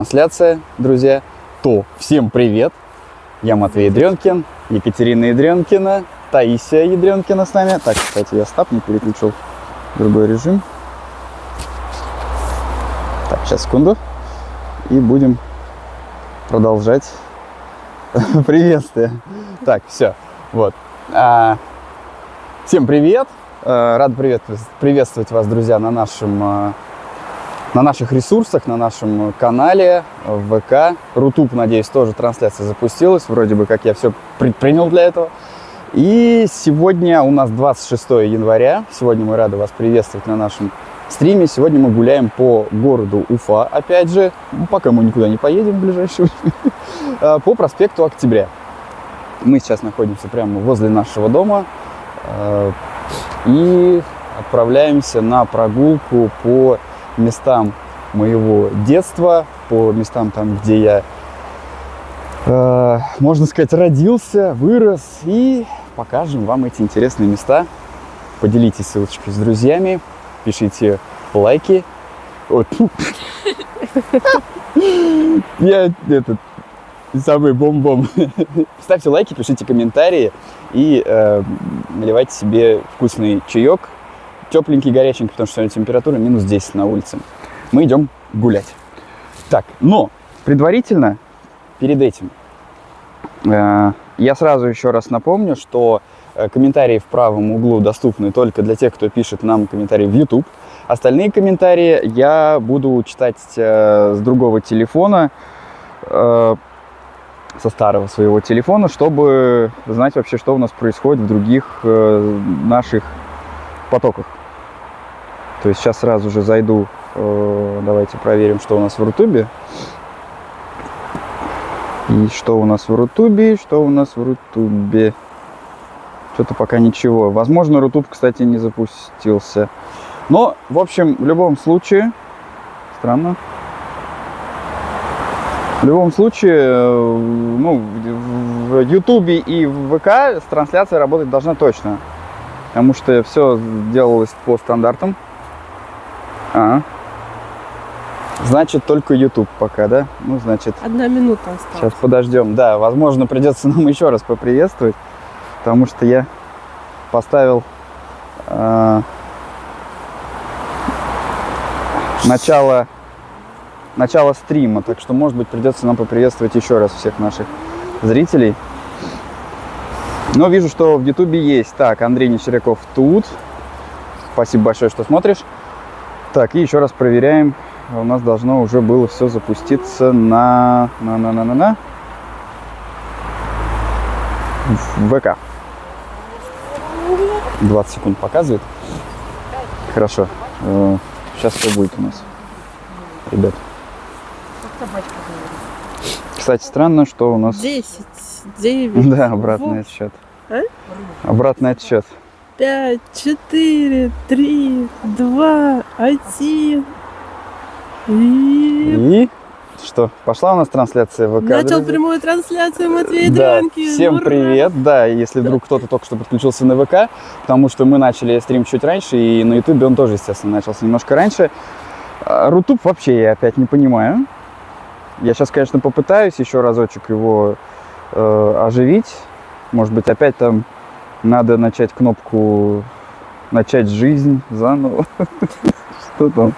Трансляция, друзья, то всем привет! Я Матвей Ядренкин, Екатерина Ядренкина, Таисия Ядренкина с нами. Так, кстати, я стап не переключил в другой режим. Так, сейчас, секунду. И будем продолжать приветствие. Так, все, вот. Всем привет! Рад приветствовать вас, друзья, на наших ресурсах, на нашем канале в ВК. Рутуб, надеюсь, тоже трансляция запустилась. Вроде бы как я все предпринял для этого. И сегодня у нас 26 января. Сегодня мы рады вас приветствовать на нашем стриме. Сегодня мы гуляем по городу Уфа, опять же, пока мы никуда не поедем в ближайшее время, по проспекту Октября. Мы сейчас находимся прямо возле нашего дома и отправляемся на прогулку по местам моего детства, по местам там, где я, можно сказать, родился, вырос, и покажем вам эти интересные места. Поделитесь ссылочкой с друзьями, пишите лайки. Я самый бом-бом. Ставьте лайки, пишите комментарии и наливайте себе вкусный чаек. Тепленький, горяченький, потому что сегодня температура минус 10 на улице. Мы идем гулять. Так, но предварительно, перед этим, я сразу еще раз напомню, что комментарии в правом углу доступны только для тех, кто пишет нам комментарии в YouTube. Остальные комментарии я буду читать с другого телефона, со старого своего телефона, чтобы знать вообще, что у нас происходит в других наших потоках. То есть сейчас сразу же зайду, давайте проверим, что у нас в Рутубе. И что у нас в Рутубе, Что-то пока ничего. Возможно, Рутуб, кстати, не запустился. Но, в общем, в любом случае, странно. В любом случае, ну, в Ютубе и в ВК трансляция работать должна точно. Потому что все делалось по стандартам. Значит, только YouTube пока, да? Ну, значит... 1 минута осталась. Сейчас подождем. Да, возможно, придется нам еще раз поприветствовать. Потому что я поставил начало стрима. Так что, может быть, придется нам поприветствовать еще раз всех наших зрителей. Но вижу, что в Ютубе есть. Так, Андрей Нечеряков тут. Спасибо большое, что смотришь. Так, и еще раз проверяем. У нас должно уже было все запуститься на ВК. 20 секунд показывает. Хорошо. Сейчас все будет у нас, ребят. Кстати, странно, что у нас... 10, 9, Да, обратный отсчет. Обратный отсчет. 5, 4, 3, 2, 1. И что? Пошла у нас трансляция в ВК. Начал прямую трансляцию Матвей Да, Ядренкин. всем Ура! привет. Да, если вдруг кто-то только что подключился на ВК, потому что мы начали стрим чуть раньше, и на Ютубе он тоже, естественно, начался немножко раньше. Рутуб вообще я опять не понимаю. Я сейчас, конечно, попытаюсь еще разочек его оживить. Может быть, опять там надо начать кнопку «Начать жизнь» заново. Что там?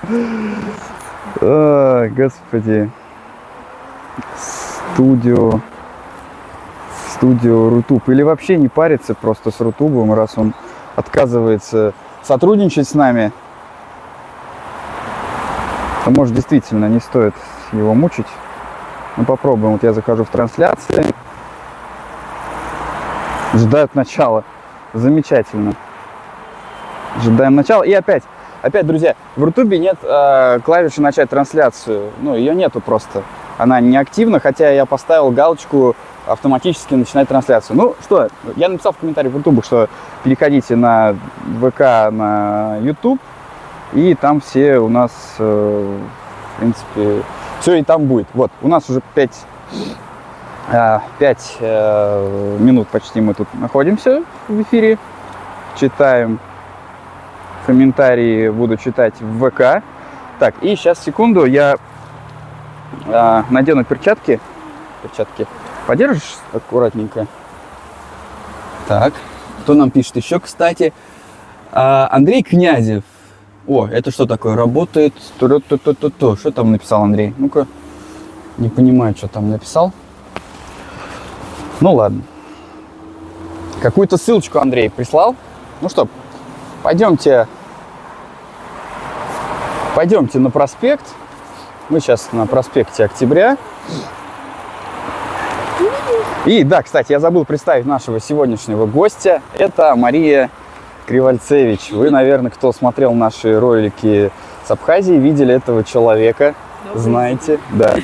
Господи. Студио Рутуб. Или вообще не париться просто с Рутубом, раз он отказывается сотрудничать с нами. То, может, действительно не стоит его мучить. Ну, попробуем. Вот я захожу в трансляции. Ждают начала. Замечательно. Ожидаем начала. И опять, друзья, в Рутубе нет клавиши «Начать трансляцию». Ну, ее нету просто. Она не активна, хотя я поставил галочку «Автоматически начинать трансляцию». Ну, что, я написал в комментарии в Рутубе, что переходите на ВК, на YouTube, и там все у нас, в принципе, все и там будет. Вот, у нас уже 5 минут почти мы тут находимся в эфире. Читаем комментарии, буду читать в ВК. Так, и сейчас, секунду, я надену перчатки. Подержишь аккуратненько? Так. Кто нам пишет еще, кстати? Андрей Князев. О, это что такое? Работает. Что там написал Андрей? Ну-ка. Не понимаю, что там написал. Ну ладно. Какую-то ссылочку Андрей прислал. Ну что, пойдемте на проспект. Мы сейчас на проспекте Октября. И да, кстати, я забыл представить нашего сегодняшнего гостя. Это Мария Кривальцевич. Вы, наверное, кто смотрел наши ролики с Абхазии, видели этого человека. Знаете, да.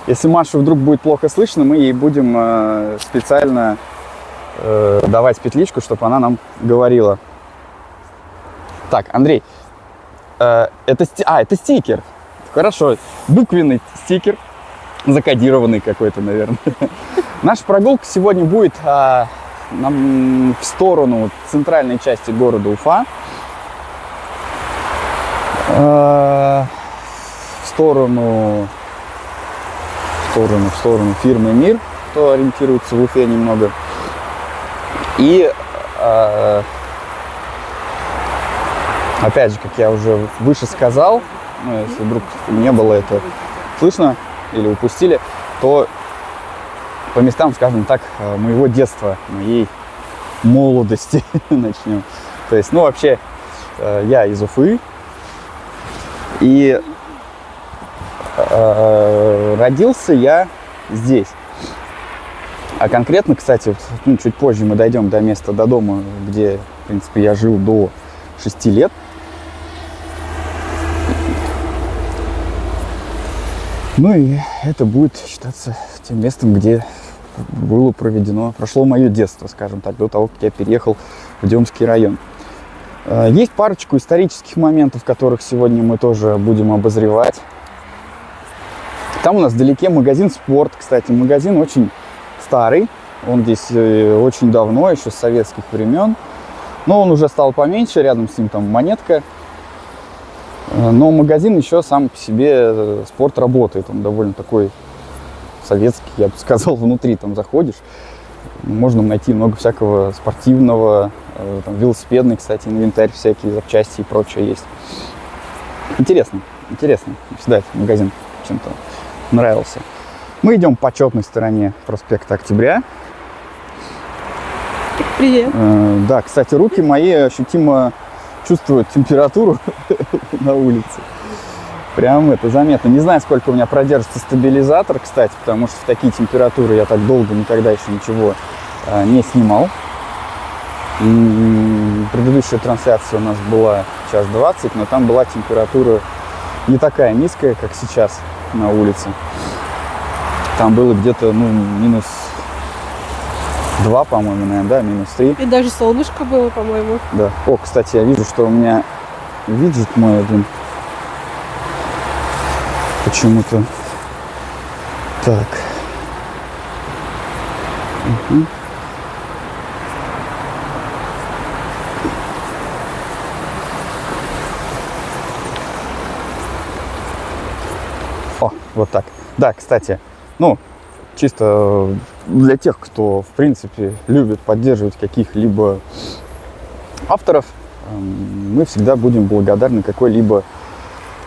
Если Машу вдруг будет плохо слышно, мы ей будем специально давать петличку, чтобы она нам говорила. Так, Андрей, это стикер. Хорошо, буквенный стикер, закодированный какой-то, наверное. Наша прогулка сегодня будет в сторону центральной части города Уфа. В сторону фирмы «Мир», кто ориентируется в Уфе немного. И опять же, как я уже выше сказал, ну, если вдруг не было это слышно или упустили, то по местам, скажем так, моего детства, моей молодости начнем. То есть, ну, вообще, я из Уфы, и родился я здесь. А конкретно, кстати, ну, чуть позже мы дойдем до места, до дома, где, в принципе, я жил до 6 лет. Ну и это будет считаться тем местом, где прошло мое детство, скажем так, до того, как я переехал в Демский район. Есть парочку исторических моментов, которых сегодня мы тоже будем обозревать. Там у нас вдалеке магазин «Спорт». Кстати, магазин очень старый, он здесь очень давно, еще с советских времен. Но он уже стал поменьше, рядом с ним там Монетка. Но магазин еще сам по себе, «Спорт» работает, он довольно такой советский, я бы сказал, внутри там заходишь. Можно найти много всякого спортивного, там, велосипедный, кстати, инвентарь, всякие запчасти и прочее есть. Интересно. Всегда этот магазин чем-то нравился. Мы идем по четной стороне проспекта Октября. Привет. Да, кстати, руки мои ощутимо чувствуют температуру на улице. Прям это заметно. Не знаю, сколько у меня продержится стабилизатор, кстати, потому что в такие температуры я так долго никогда еще ничего не снимал. И предыдущая трансляция у нас была 1:20, но там была температура не такая низкая, как сейчас на улице. Там было где-то, -2, по-моему, наверное, да, -3. И даже солнышко было, по-моему. Да. О, кстати, я вижу, что у меня виджет мой один почему-то. Так. Угу. О, вот так. Да, кстати, чисто для тех, кто, в принципе, любит поддерживать каких-либо авторов, мы всегда будем благодарны какой-либо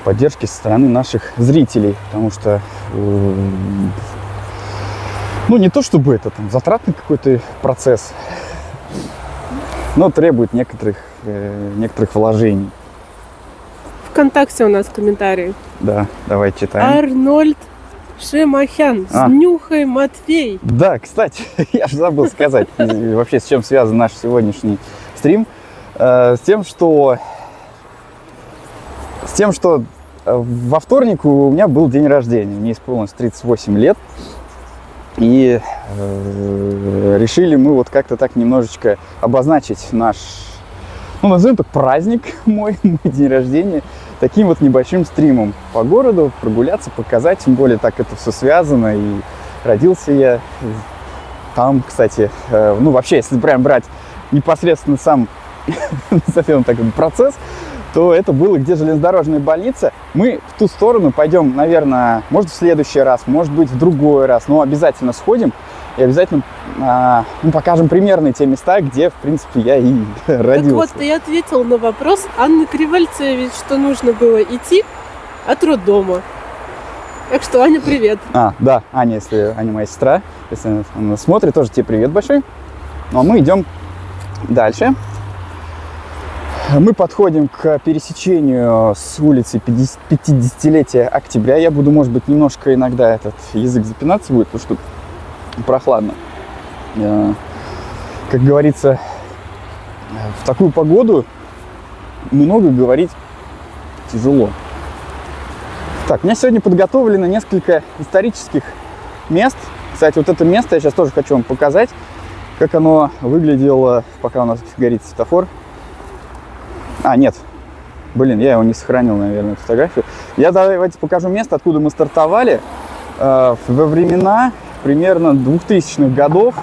поддержке со стороны наших зрителей, потому что, не то чтобы это там затратный какой-то процесс, но требует некоторых вложений. ВКонтакте у нас комментарий. Да, давай читаем. Арнольд Шемахян. Снюхай, Матвей. Да, кстати, я же забыл сказать, вообще с чем связан наш сегодняшний стрим. С тем, что во вторник у меня был день рождения. Мне исполнилось 38 лет. И решили мы вот как-то так немножечко обозначить наш, назовем так, праздник мой день рождения, таким вот небольшим стримом по городу, прогуляться, показать, тем более так это все связано, и родился я там, кстати, вообще, если прям брать непосредственно сам, назовем так, процесс, то это было, где железнодорожная больница. Мы в ту сторону пойдем, наверное, может, в следующий раз, может быть, в другой раз, но обязательно сходим и обязательно покажем примерно те места, где, в принципе, я и родился. Так вот, ты ответил на вопрос Анны Кривальцевич, что нужно было идти от роддома. Так что, Аня, привет. Да, Аня, если Аня моя сестра, если она смотрит, тоже тебе привет большой. Ну, а мы идем дальше. Мы подходим к пересечению с улицы 50-летия октября. Я буду, может быть, немножко иногда этот язык запинаться будет, потому что прохладно. Как говорится, в такую погоду много говорить тяжело. Так, у меня сегодня подготовлено несколько исторических мест. Кстати, вот это место я сейчас тоже хочу вам показать, как оно выглядело, пока у нас горит светофор. Нет. Я его не сохранил, наверное, эту фотографию. Давайте покажу место, откуда мы стартовали. Во времена примерно 2000-х годов.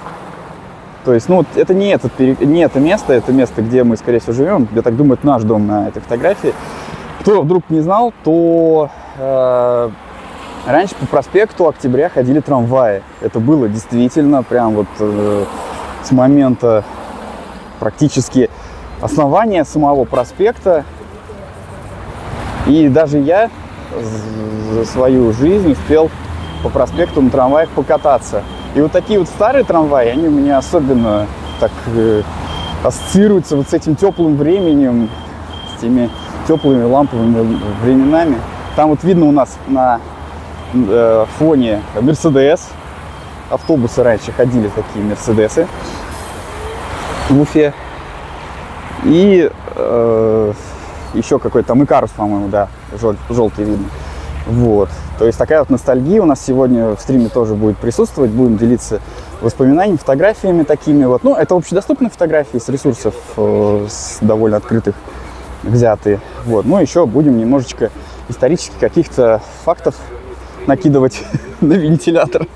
То есть, это не это место, это место, где мы, скорее всего, живем. Я так думаю, это наш дом на этой фотографии. Кто вдруг не знал, то раньше по проспекту Октября ходили трамваи. Это было действительно прям вот с момента практически основания самого проспекта. И даже я за свою жизнь успел по проспекту на трамваях покататься. И вот такие вот старые трамваи, они у меня особенно так ассоциируются вот с этим теплым временем, с теми теплыми ламповыми временами. Там вот видно у нас на фоне Мерседес. Автобусы раньше ходили, такие Мерседесы в Уфе. И еще какой-то там Икарус, по-моему, да, желтый видно. Вот. То есть такая вот ностальгия у нас сегодня в стриме тоже будет присутствовать. Будем делиться воспоминаниями, фотографиями такими вот. Это общедоступные фотографии с ресурсов с довольно открытых взятые. Вот. Еще будем немножечко исторически каких-то фактов накидывать на вентилятор.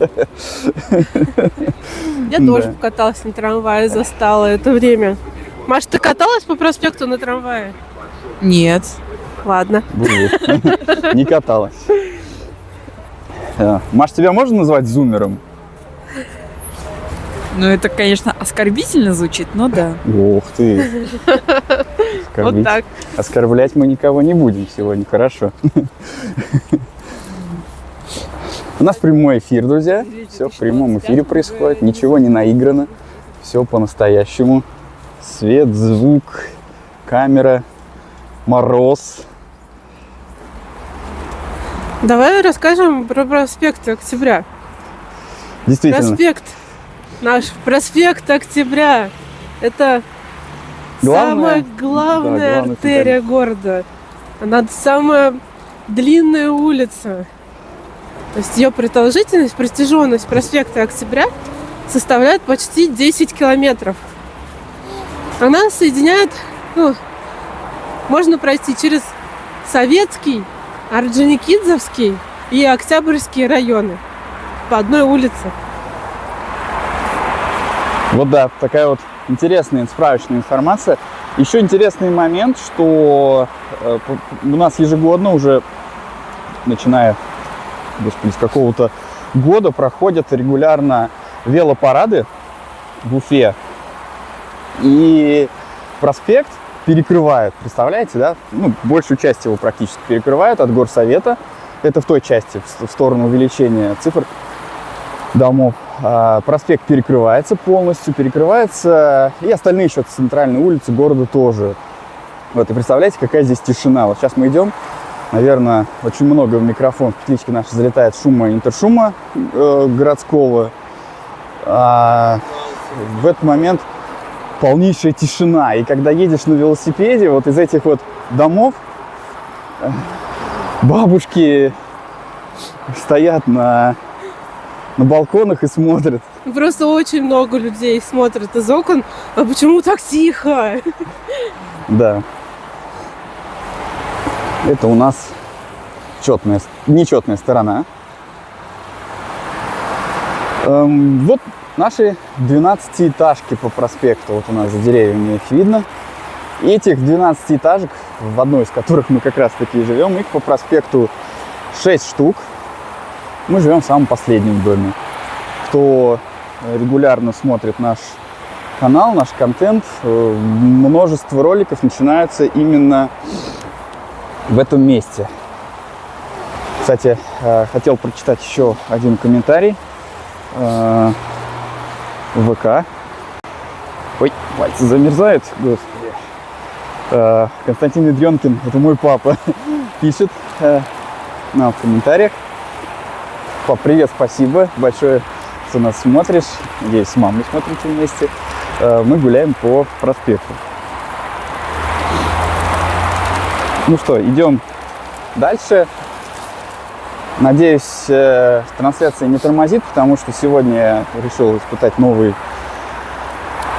Я тоже покаталась на трамвае, застала это время. Маш, ты каталась по проспекту на трамвае? Нет. Ладно. Не каталась. Маш, тебя можно назвать зумером? Это, конечно, оскорбительно звучит, но да. Ох ты. Вот так. Оскорблять мы никого не будем сегодня, хорошо. У нас прямой эфир, друзья. Все в прямом эфире происходит. Ничего не наиграно. Все по-настоящему. Свет, звук, камера, мороз. Давай расскажем про проспект Октября. Действительно. Наш проспект Октября. Это самая главная артерия города. Она самая длинная улица. То есть ее продолжительность, протяженность проспекта Октября составляет почти 10 километров. Она соединяет, можно пройти через Советский, Орджоникидзевский и Октябрьские районы по одной улице. Вот да, такая вот интересная справочная информация. Еще интересный момент, что у нас ежегодно уже, начиная, с какого-то года, проходят регулярно велопарады в Уфе. И проспект перекрывают, представляете, да? Большую часть его практически перекрывают от горсовета. Это в той части, в сторону увеличения цифр домов. Проспект перекрывается полностью, и остальные еще центральные улицы города тоже. Вот, и представляете, какая здесь тишина. Вот сейчас мы идем, наверное, очень много в микрофон, в петлички наши залетает интершума городского. В этот момент полнейшая тишина. И когда едешь на велосипеде, вот из этих вот домов бабушки стоят на балконах и смотрят. Просто очень много людей смотрят из окон. А почему так тихо? Да. Это у нас нечетная сторона. Вот наши 12-этажки по проспекту. Вот у нас за деревьями их видно. И этих 12-этажек в одной из которых мы как раз таки живем. Их по проспекту 6 штук. Мы живем в самом последнем доме. Кто регулярно смотрит наш канал, наш контент, множество роликов начинаются именно в этом месте. Кстати, хотел прочитать еще один комментарий в ВК. Ой, пальцы замерзают, господи. Константин Медвенкин, это мой папа, пишет нам в комментариях. Пап, привет, спасибо большое, что нас смотришь. Надеюсь, с мамой смотрите вместе. Мы гуляем по проспекту. Ну что, идем дальше. Надеюсь, трансляция не тормозит, потому что сегодня я решил испытать новое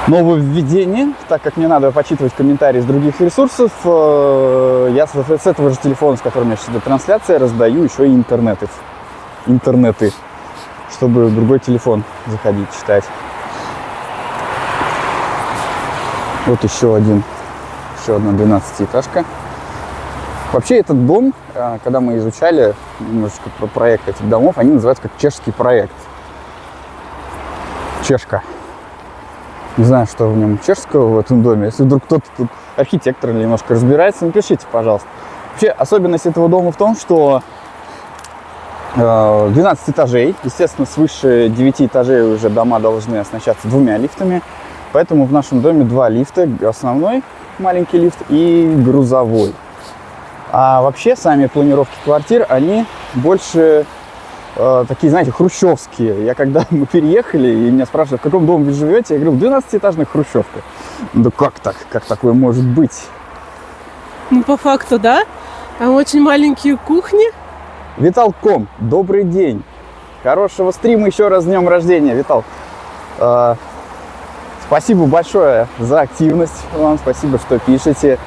введение. Так как мне надо почитывать комментарии с других ресурсов, я с этого же телефона, с которым я сейчас идет трансляция, раздаю еще и интернеты, чтобы в другой телефон заходить, читать. Вот еще одна 12-этажка. Вообще этот дом, когда мы изучали немножечко про проект этих домов, они называются как чешский проект. Чешка. Не знаю, что в нем чешского в этом доме. Если вдруг кто-то тут архитектор или немножко разбирается, напишите, пожалуйста. Вообще особенность этого дома в том, что 12 этажей. Естественно, свыше 9 этажей уже дома должны оснащаться 2 лифтами. Поэтому в нашем доме 2 лифта. Основной маленький лифт и грузовой. А вообще сами планировки квартир, они больше такие, знаете, хрущевские. Я когда мы переехали, и меня спрашивают, в каком доме вы живете, я говорю, в 12-этажной хрущевке. Да как так? Как такое может быть? Ну, по факту, да. Там очень маленькие кухни. Виталком, добрый день. Хорошего стрима, еще раз с днем рождения, Витал. Спасибо большое за активность вам, спасибо, что пишете.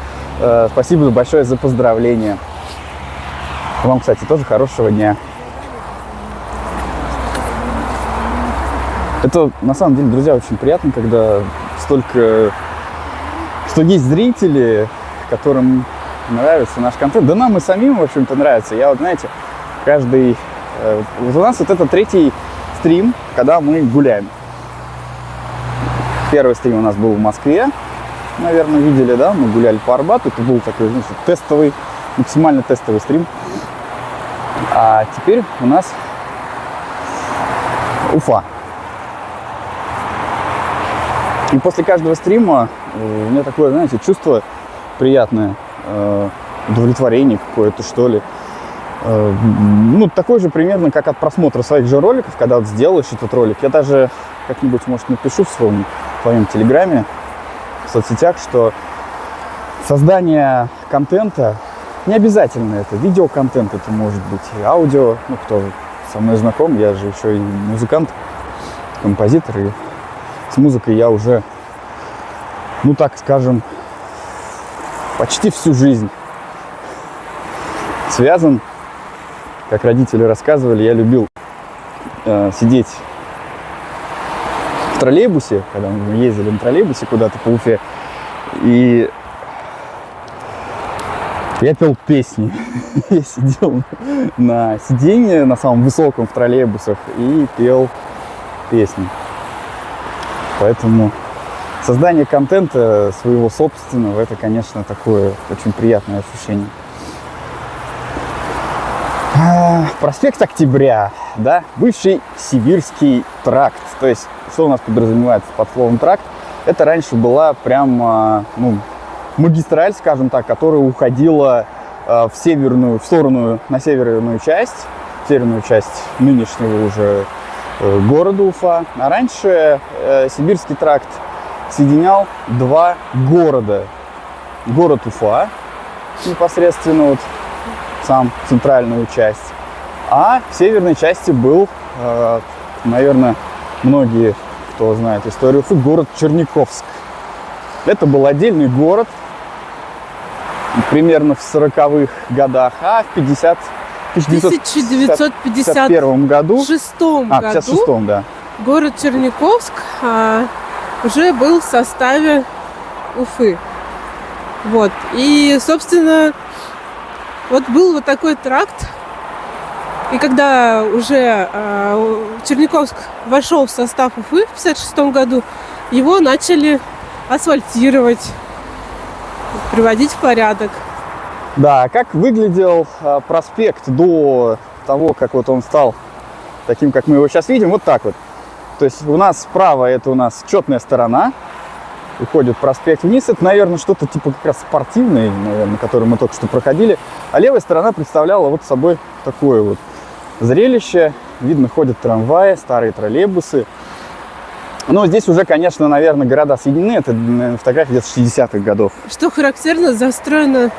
Спасибо большое за поздравления. Вам, кстати, тоже хорошего дня. Это, на самом деле, друзья, очень приятно, когда что есть зрители, которым нравится наш контент. Да нам и самим, в общем-то, нравится. Я вот, знаете, вот у нас вот это 3-й стрим, когда мы гуляем. Первый стрим у нас был в Москве. Наверное, видели, да? Мы гуляли по Арбату. Это был такой, значит, тестовый, максимально тестовый стрим. А теперь у нас Уфа. И после каждого стрима у меня такое, знаете, чувство приятное, удовлетворение какое-то, что ли. Ну, такое же примерно, как от просмотра своих же роликов, когда вот сделаешь этот ролик. Я даже как-нибудь, может, напишу в своем телеграме, в соцсетях, что создание контента, не обязательно это, видеоконтент это может быть, и аудио, ну, кто со мной знаком, я же еще и музыкант, композитор, и с музыкой я уже, ну, так скажем, почти всю жизнь связан. Как родители рассказывали, я любил сидеть в троллейбусе, когда мы ездили на троллейбусе куда-то по Уфе, и я пел песни. Я сидел на сиденье, на самом высоком в троллейбусах, и пел песни. Поэтому создание контента своего собственного, это, конечно, такое очень приятное ощущение. Проспект Октября, да, бывший Сибирский тракт. То есть, что у нас подразумевается под словом тракт? Это раньше была прям, магистраль, скажем так, которая уходила на северную часть нынешнего уже города Уфа. А раньше Сибирский тракт соединял 2 города. Город Уфа, непосредственно вот сам центральную часть. А в северной части был, наверное, многие, кто знает историю Уфы, город Черниковск. Это был отдельный город, примерно в 40-х годах, а в 1951 году, в 56-м, да, город Черниковск уже был в составе Уфы. Вот. И, собственно, вот был вот такой тракт. И когда уже Черниковск вошел в состав Уфы в 1956 году, его начали асфальтировать, приводить в порядок. Да, а как выглядел проспект до того, как вот он стал таким, как мы его сейчас видим? Вот так вот. То есть у нас справа это у нас четная сторона, уходит проспект вниз. Это, наверное, что-то типа как раз спортивный, наверное, который мы только что проходили. А левая сторона представляла вот собой такое вот зрелище. Видно, ходят трамваи, старые троллейбусы. Но здесь уже, конечно, наверное, города соединены. Это, наверное, фотография где-то 60-х годов. Что характерно, застроена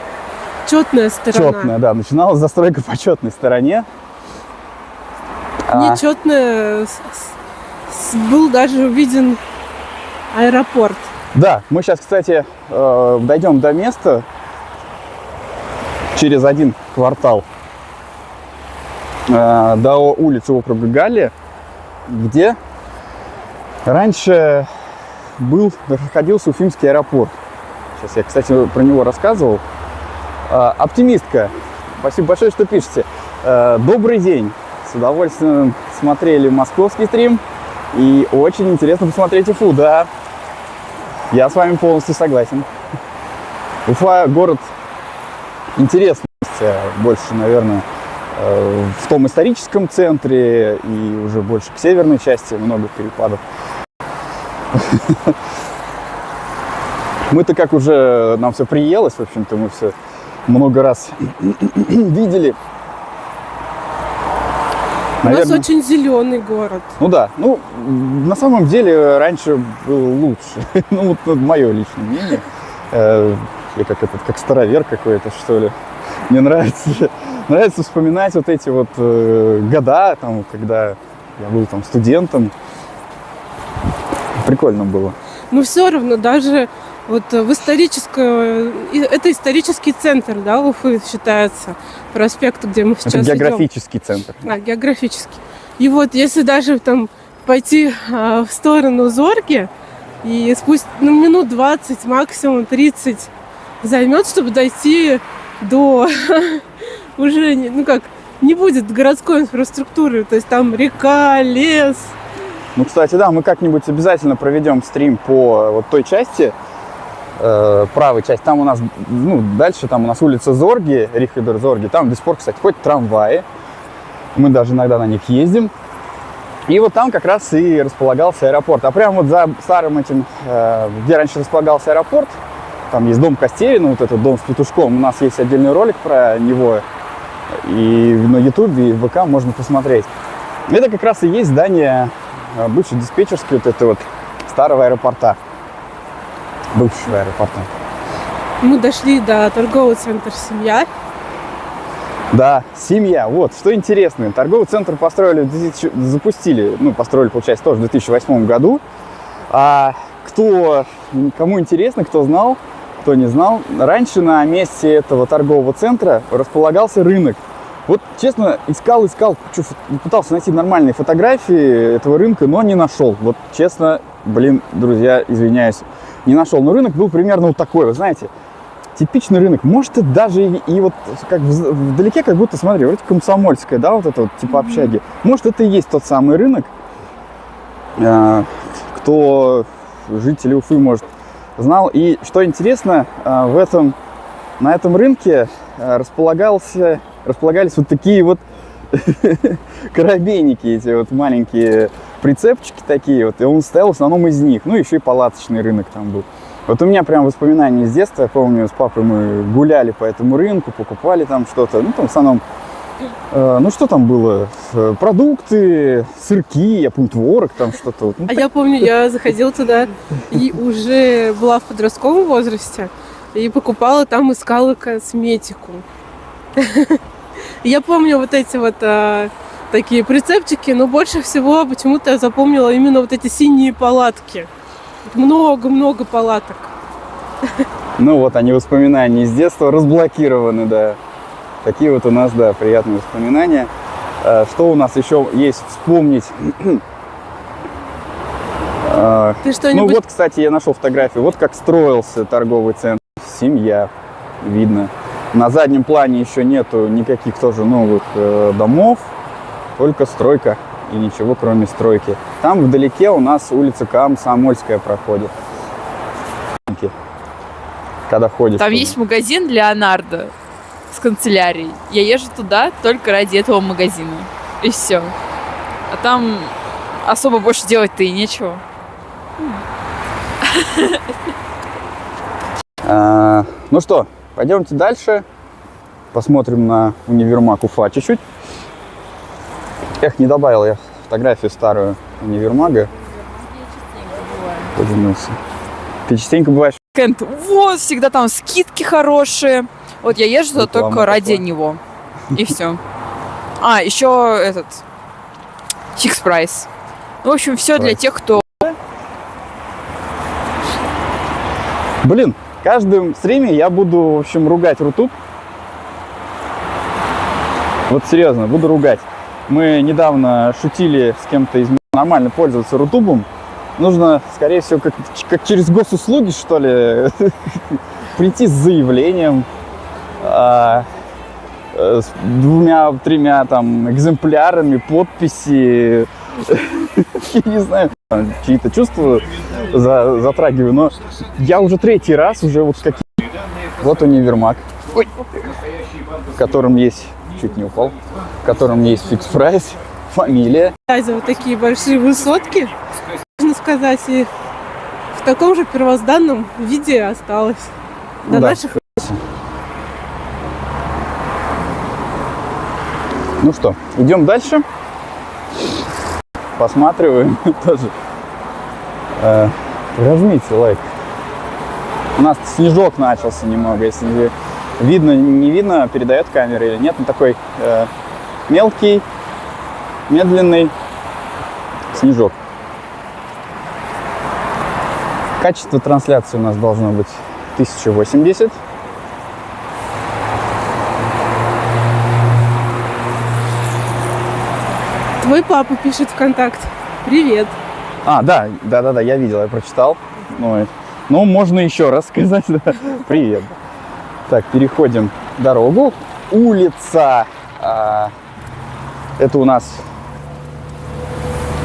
четная сторона. Четная, да. Начиналась застройка по четной стороне. Нечетная. Был даже виден аэропорт. Да, мы сейчас, кстати, дойдем до места через один квартал до улицы округа Галлия, где раньше находился Уфимский аэропорт. Сейчас я, кстати, про него рассказывал. Оптимистка, спасибо большое, что пишете. Добрый день. С удовольствием смотрели московский стрим. И очень интересно посмотреть Уфу. Да, я с вами полностью согласен. Уфа город интересный, больше, наверное, в том историческом центре и уже больше к северной части много перепадов. Мы-то как уже, нам все приелось, в общем-то, мы все много раз видели. Наверное, у нас очень зеленый город. Ну да, ну на самом деле раньше было лучше. Ну вот мое личное мнение. Я как старовер какой-то, что ли. Мне нравится вспоминать вот эти вот года, там, когда я был там студентом. Прикольно было. Но все равно даже вот в это исторический центр, да, Уфы считается, проспект, где мы сейчас Это географический центр. Географический. И вот если даже там пойти в сторону Зорги, и спустя минут 20, максимум 30 займет, чтобы дойти до уже, не будет городской инфраструктуры, то есть там река, лес. Ну, кстати, да, мы как-нибудь обязательно проведем стрим по вот той части, правой части. Там у нас, дальше там у нас улица Зорги, Рихтер Зорги. Там до сих пор, кстати, ходят трамваи. Мы даже иногда на них ездим. И вот там как раз и располагался аэропорт. А прямо вот за старым этим, где раньше располагался аэропорт, там есть дом Костерина, вот этот дом с петушком. У нас есть отдельный ролик про него. И на Ютубе, и в ВК можно посмотреть. Это как раз и есть здание бывшей диспетчерской вот этого вот старого аэропорта. Бывшего аэропорта. Мы дошли до торгового центра «Семья». Да, «Семья». Вот, что интересно. Торговый центр построили, построили, получается, тоже в 2008 году. А кому интересно, кто знал, кто не знал, раньше на месте этого торгового центра располагался рынок. Вот, честно, искал, пытался найти нормальные фотографии этого рынка, но не нашел. Вот, честно, друзья, извиняюсь, не нашел. Но рынок был примерно вот такой, вы знаете, типичный рынок. Может, это даже и вот как вдалеке, как будто, смотри, вроде Комсомольская, да, вот это вот типа общаги. Может, это и есть тот самый рынок. Кто жители Уфы, может, знал. И что интересно, на этом рынке располагались вот такие вот коробейники, эти вот маленькие прицепчики такие вот, и он стоял в основном из них. Ну, еще и палаточный рынок там был. Вот у меня прям воспоминания с детства, я помню, с папой мы гуляли по этому рынку, покупали там что-то, там в основном, что там было, продукты, сырки, я помню, творог там что-то. Вот. Я помню, я заходила туда и уже была в подростковом возрасте, и покупала там, искала косметику. Я помню вот эти вот такие прицепчики, но больше всего почему-то я запомнила именно вот эти синие палатки. Много-много палаток. Ну вот они, воспоминания из детства разблокированы, да. Такие вот у нас, да, приятные воспоминания. Что у нас еще есть вспомнить? Ты что-нибудь... Ну вот, кстати, я нашел фотографию. Вот как строился торговый центр. семья, видно. На заднем плане еще нету никаких тоже новых домов, только стройка и ничего кроме стройки. Там вдалеке у нас улица Комсомольская проходит. Когда ходишь. Там есть магазин Леонардо с канцелярией. Я езжу туда только ради этого магазина. И все. А там особо больше делать-то и нечего. Ну что, пойдемте дальше. Посмотрим на универмаг Уфа чуть-чуть. Не добавил я фотографию старую универмага. Подумался. Ты частенько бываешь? Кент, вот, всегда там скидки хорошие. Вот я езжу туда Реклама только ради такая. него. И все. А, еще этот Fix Price. В общем, все для тех, кто... Блин, в каждом стриме я буду, в общем, ругать Рутуб. Вот серьезно, буду ругать. Мы недавно шутили с кем-то из нормально пользоваться Рутубом. Нужно, скорее всего, как через госуслуги, что ли, прийти с заявлением с 2-3 там экземплярами, подписи. Я не знаю, чьи-то чувства затрагиваю, но я уже 3-й раз уже вот какие. Вот универмаг, в котором есть, чуть не упал, в котором есть Fix Price, фамилия. Вот такие большие высотки, можно сказать, и в таком же первозданном виде осталось до Да. наших. Ну что, идем дальше. Посматриваем тоже. Прожмите лайк. У нас снежок начался немного, если видно, не видно, передает камера или нет. Он такой мелкий, медленный снежок. Качество трансляции у нас должно быть 1080. Твой папа пишет ВКонтакте. Привет. Да, я видел, я прочитал. Ну, можно еще раз сказать. Да. Привет. Так, переходим дорогу. Улица. Это у нас,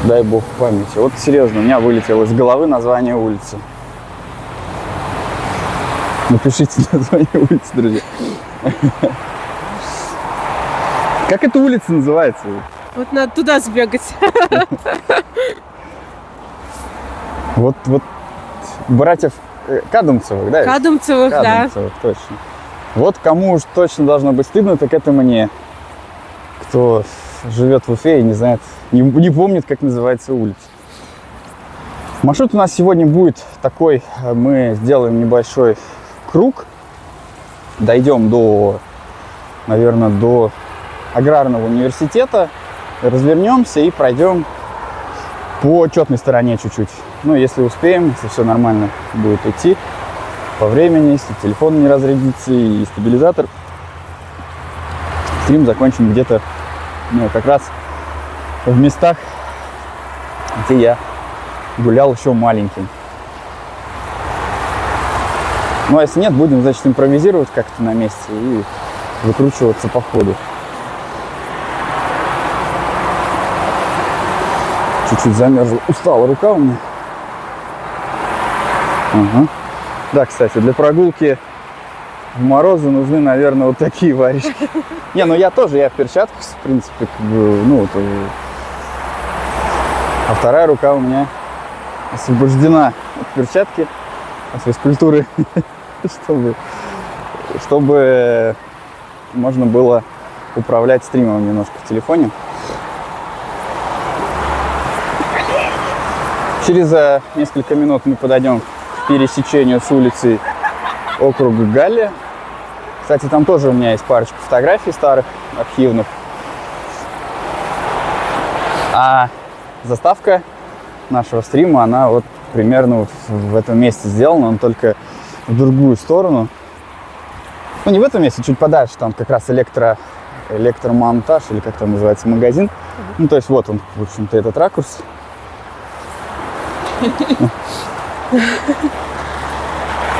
дай бог памяти. Вот серьезно, у меня вылетело из головы название улицы. Напишите название улицы, друзья. Как эта улица называется? Вот надо туда сбегать. Вот братьев Кадамцевых, да? Кадамцевых, да. Кадамцевых, точно. Вот кому уж точно должно быть стыдно, так это мне. Кто живет в Уфе и не знает, не помнит, как называется улица. Маршрут у нас сегодня будет такой. Мы сделаем небольшой круг. Дойдем наверное, до аграрного университета. Развернемся и пройдем по четной стороне чуть-чуть. Ну, если успеем, если все нормально будет идти по времени, если телефон не разрядится и стабилизатор. Стрим закончим где-то, как раз в местах, где я гулял еще маленьким. Ну, а если нет, будем, значит, импровизировать как-то на месте и выкручиваться по ходу. Чуть-чуть замерзла, устала рука у меня. Ага. Да, кстати, для прогулки в морозы нужны, наверное, вот такие варежки. Я в перчатках, в принципе, а вторая рука у меня освобождена от перчатки, от физкультуры, чтобы можно было управлять стримом немножко в телефоне. Через несколько минут мы подойдем к пересечению с улицей округа Галлия. Кстати, там тоже у меня есть парочка фотографий старых, архивных. А заставка нашего стрима, она вот примерно вот в этом месте сделана, но только в другую сторону. Ну, не в этом месте, чуть подальше, там как раз электромонтаж, или как там называется, магазин. Ну, то есть вот он, в общем-то, этот ракурс.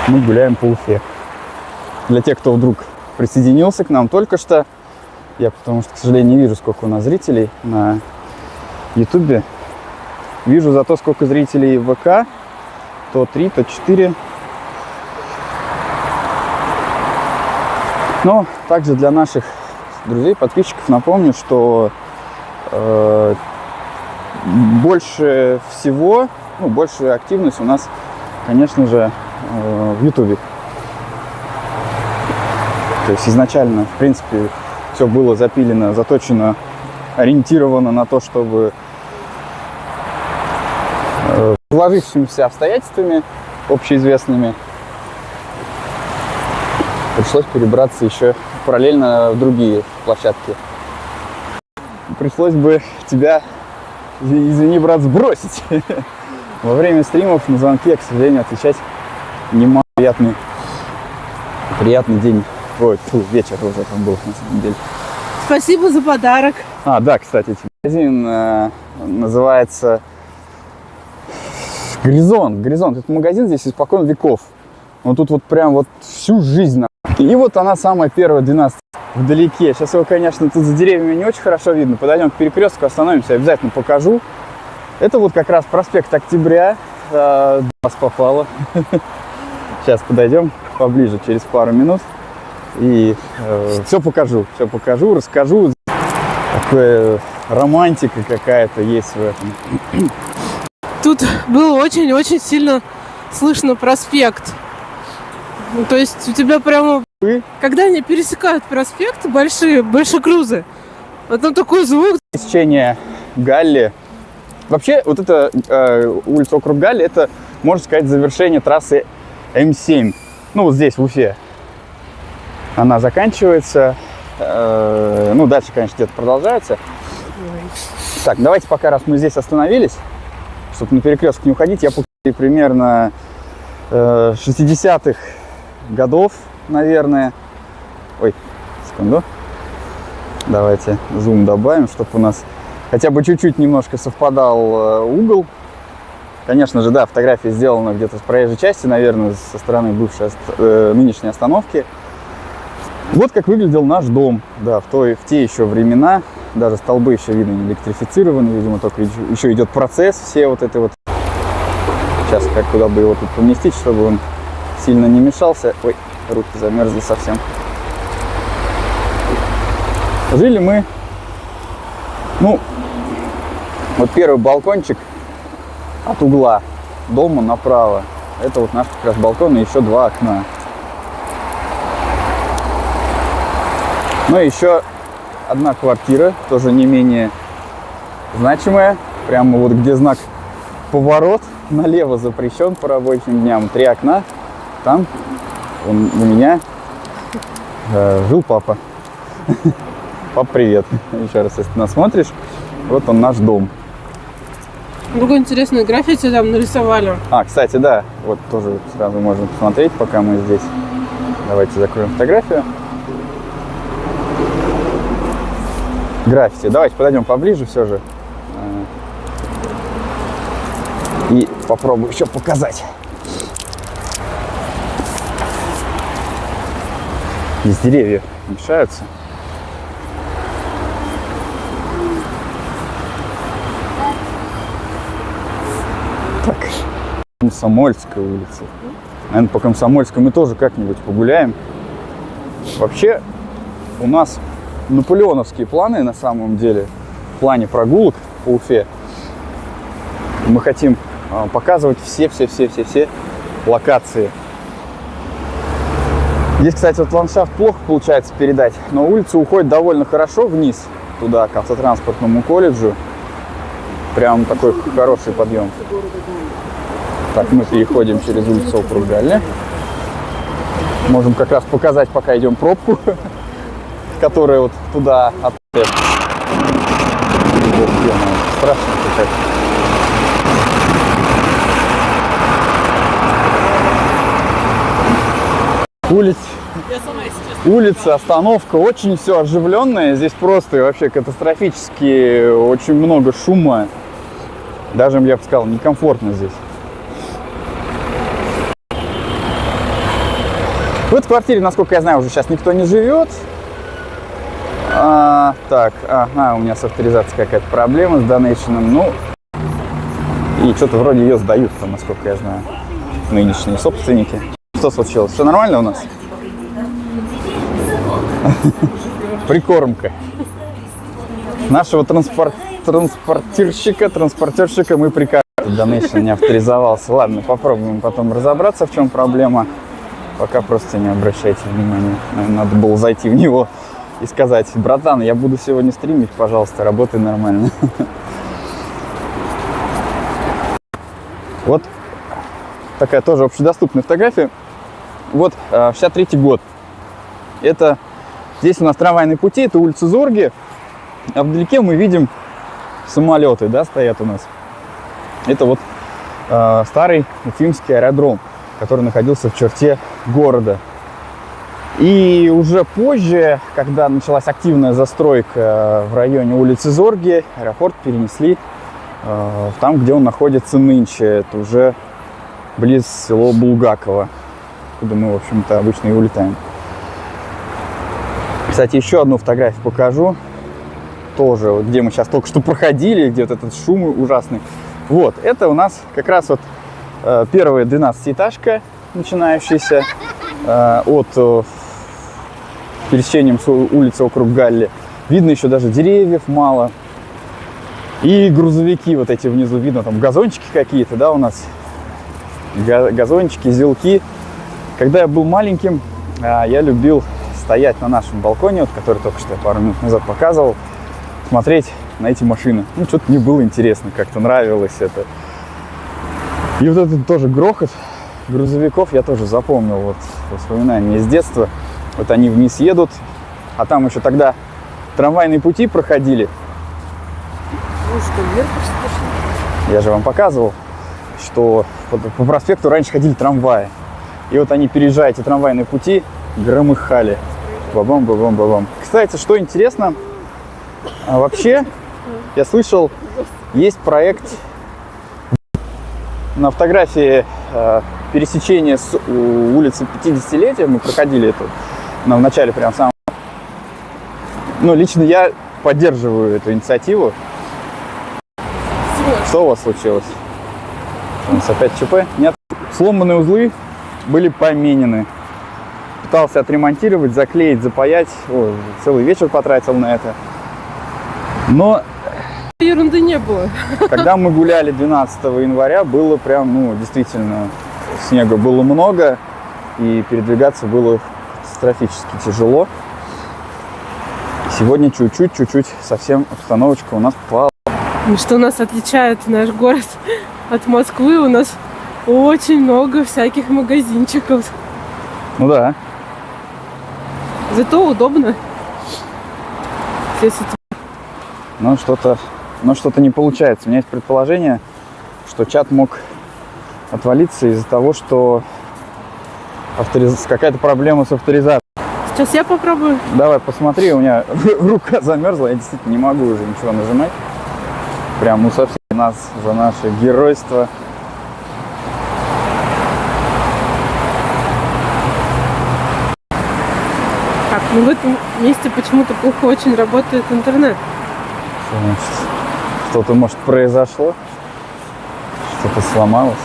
Мы гуляем по Уфе. для тех, кто вдруг присоединился к нам только что. Я потому что, к сожалению, не вижу, сколько у нас зрителей на Ютубе. Вижу зато, сколько зрителей в ВК. То 3, то 4. Но также для наших друзей, подписчиков напомню, что больше всего, большая активность у нас, конечно же, в Ютубе. То есть изначально, в принципе, все было запилено, заточено, ориентировано на то, чтобы сложившимися обстоятельствами общеизвестными пришлось перебраться еще параллельно в другие площадки. Пришлось бы тебя, извини, брат, сбросить. Во время стримов на звонки я, к сожалению, отвечать не могу. Приятный день. Ой, вечер уже там был, на самом деле. Спасибо за подарок. Да, кстати, магазин называется Горизонт. Горизонт. Это магазин здесь испокон веков. Вот тут вот прям вот всю жизнь. И вот она, самая первая, 12 вдалеке. Сейчас его, конечно, тут за деревьями не очень хорошо видно. Подойдем к перекрестку, остановимся, обязательно покажу. Это вот как раз проспект Октября. Вас попало. Сейчас подойдем поближе, через пару минут. И все покажу, расскажу. Такая романтика какая-то есть в этом. Тут было очень-очень сильно слышно проспект. То есть у тебя прямо... Когда они пересекают проспект, большие грузы, вот там такой звук. Пересечение Галли. Вообще, вот эта улица округ Галли, это, можно сказать, завершение трассы М7. Вот здесь, в Уфе. Она заканчивается. Дальше, конечно, где-то продолжается. Так, давайте пока, раз мы здесь остановились, чтобы на перекресток не уходить, я покажу примерно 60-х годов, наверное. Ой, секунду. Давайте зум добавим, чтобы у нас хотя бы чуть-чуть немножко совпадал угол. Конечно же, да, фотография сделана где-то с проезжей части, наверное, со стороны бывшей нынешней остановки. Вот как выглядел наш дом, да, в те еще времена. Даже столбы еще видно не электрифицированы, видимо, только еще идет процесс, все вот это вот. Сейчас как куда бы его тут поместить, чтобы он сильно не мешался. Ой, руки замерзли совсем. Жили мы, вот первый балкончик от угла дома направо. Это вот наш как раз балкон и еще 2 окна. И еще одна квартира, тоже не менее значимая. Прямо вот где знак поворот, налево запрещен по рабочим дням. 3 окна. Там у меня жил папа. Пап, привет. Еще раз, если ты нас смотришь, вот он наш дом. Какой интересный граффити там нарисовали. Кстати, да, вот тоже сразу можно посмотреть, пока мы здесь. Давайте закроем фотографию. Граффити. Давайте подойдем поближе все же. И попробую еще показать. Здесь деревья мешаются. Так, Комсомольская улица. Наверное, по Комсомольской мы тоже как-нибудь погуляем. Вообще, у нас наполеоновские планы на самом деле в плане прогулок по Уфе. Мы хотим показывать все локации. Здесь, кстати, вот ландшафт плохо получается передать, но улица уходит довольно хорошо вниз, туда, к автотранспортному колледжу. Прям такой хороший подъем. Так, мы переходим через улицу округ Галли. Можем как раз показать, пока идем, пробку, которая вот туда ответ. Страшно какая-то. Улица, остановка, очень все оживленное. Здесь просто вообще катастрофически очень много шума. Даже, я бы сказал, некомфортно здесь. В этой квартире, насколько я знаю, уже сейчас никто не живет. Так, ага, у меня с авторизацией какая-то проблема с донейшеном. Ну, и что-то вроде ее сдают, там, насколько я знаю, нынешние собственники. Что случилось? Все нормально у нас? Прикормка. Нашего транспортерщика мы прикормили. Донейшн не авторизовался. Ладно, попробуем потом разобраться, в чем проблема. Пока просто не обращайте внимания. Наверное, надо было зайти в него и сказать: братан, я буду сегодня стримить, пожалуйста, работай нормально. Вот такая тоже общедоступная фотография. Вот 63-й год. Это здесь у нас трамвайные пути, это улица Зорге. А вдалеке мы видим самолеты, да, стоят у нас. Это вот старый уфимский аэродром, который находился в черте города. И уже позже, когда началась активная застройка в районе улицы Зорге, аэропорт перенесли там, где он находится нынче. Это уже близ села Булгаково, куда мы, в общем-то, обычно и улетаем. Кстати, еще одну фотографию покажу. Тоже, вот, где мы сейчас только что проходили, где вот этот шум ужасный. Вот, это у нас как раз вот первая 12-этажка, начинающаяся от пересечением улицы округ Галли. Видно еще даже деревьев мало. И грузовики вот эти внизу видно, там газончики какие-то, да, у нас. Газончики, зелки. Когда я был маленьким, я любил стоять на нашем балконе, вот, который только что я пару минут назад показывал, смотреть на эти машины. Ну, что-то мне было интересно, как-то нравилось это. И вот этот тоже грохот грузовиков я тоже запомнил, вот, воспоминания из детства. Вот они вниз едут, а там еще тогда трамвайные пути проходили. Ну что, вверх пошли? Я же вам показывал, что по проспекту раньше ходили трамваи. И вот они, переезжая эти трамвайные пути, громыхали. Бабам-бабам-бабам. Кстати, что интересно, вообще, я слышал, есть проект на фотографии пересечения с улицы 50-летия. Мы проходили это в начале прям самого. Ну, лично я поддерживаю эту инициативу. Что у вас случилось? У нас опять ЧП? Нет. Сломанные узлы были поменены. Пытался отремонтировать, заклеить, запаять. Ой, целый вечер потратил на это. Но ерунды не было. когда мы гуляли 12 января, было прям, ну, действительно, снега было много. И передвигаться было катастрофически тяжело. Сегодня чуть-чуть совсем обстановочка у нас попала. Что нас отличает наш город от Москвы, у нас очень много всяких магазинчиков. Ну да. Зато удобно. Если Но что-то не получается. У меня есть предположение, что чат мог отвалиться из-за того, что какая-то проблема с авторизацией. Сейчас я попробую. Давай, посмотри, у меня рука замерзла, я действительно не могу уже ничего нажимать. Прям, ну, совсем нас за наше геройство. Так, ну в этом месте почему-то плохо очень работает интернет. Что значит? Что-то, может, произошло? Что-то сломалось?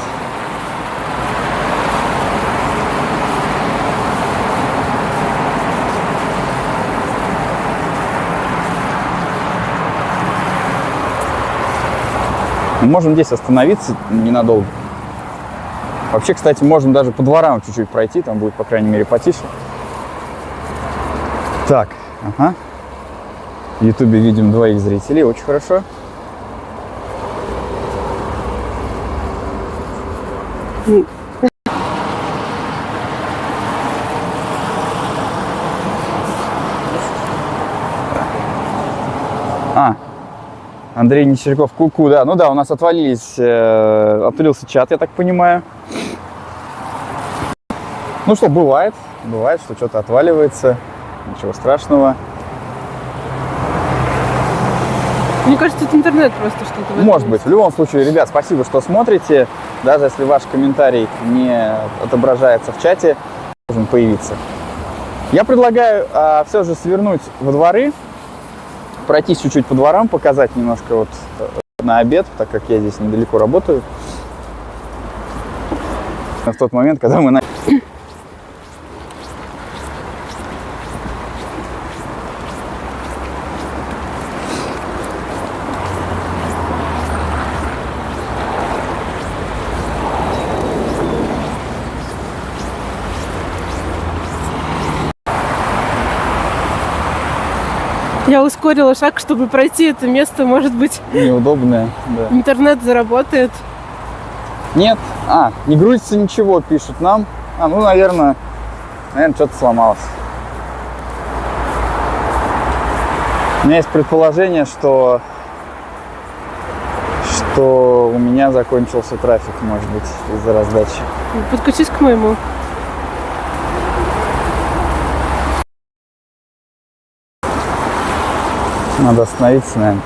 Мы можем здесь остановиться ненадолго. Вообще, кстати, можем даже по дворам чуть-чуть пройти, там будет, по крайней мере, потише. Так, ага. В Ютубе видим двоих зрителей, очень хорошо. Андрей Нищеряков, ку-ку, да. Ну да, у нас отвалился чат, я так понимаю. Ну что, бывает, что что-то отваливается, ничего страшного. Мне кажется, это интернет просто что-то. Может быть. В любом случае, ребят, спасибо, что смотрите. Даже если ваш комментарий не отображается в чате, должен появиться. Я предлагаю все же свернуть во дворы, пройтись чуть-чуть по дворам, показать немножко вот на обед, так как я здесь недалеко работаю. В тот момент, когда мы Я ускорила шаг, чтобы пройти это место. Может быть, неудобное. Да. интернет заработает. Нет, не грузится ничего, пишут нам. Ну, наверное, что-то сломалось. У меня есть предположение, что у меня закончился трафик, может быть, из-за раздачи. Подключись к моему. Надо остановиться, наверное.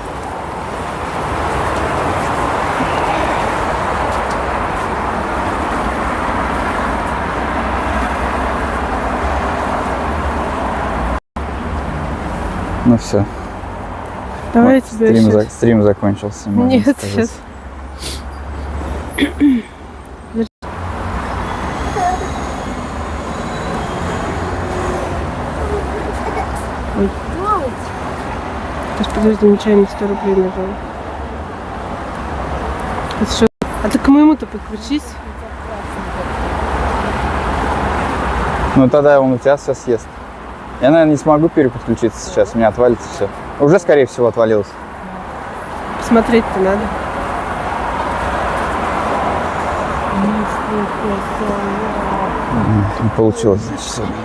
Ну все. Давай Вот, я тебе сейчас... стрим закончился. можно Нет, сказать. сейчас. Ой. Сейчас, подожди, нечаянно 100 рублей нажал. Это что? А ты к моему-то подключись. Ну тогда он у тебя все съест. Я, наверное, не смогу переподключиться сейчас, у меня отвалится все. Уже, скорее всего, отвалилось. Посмотреть-то надо. Не получилось, значит, сегодня.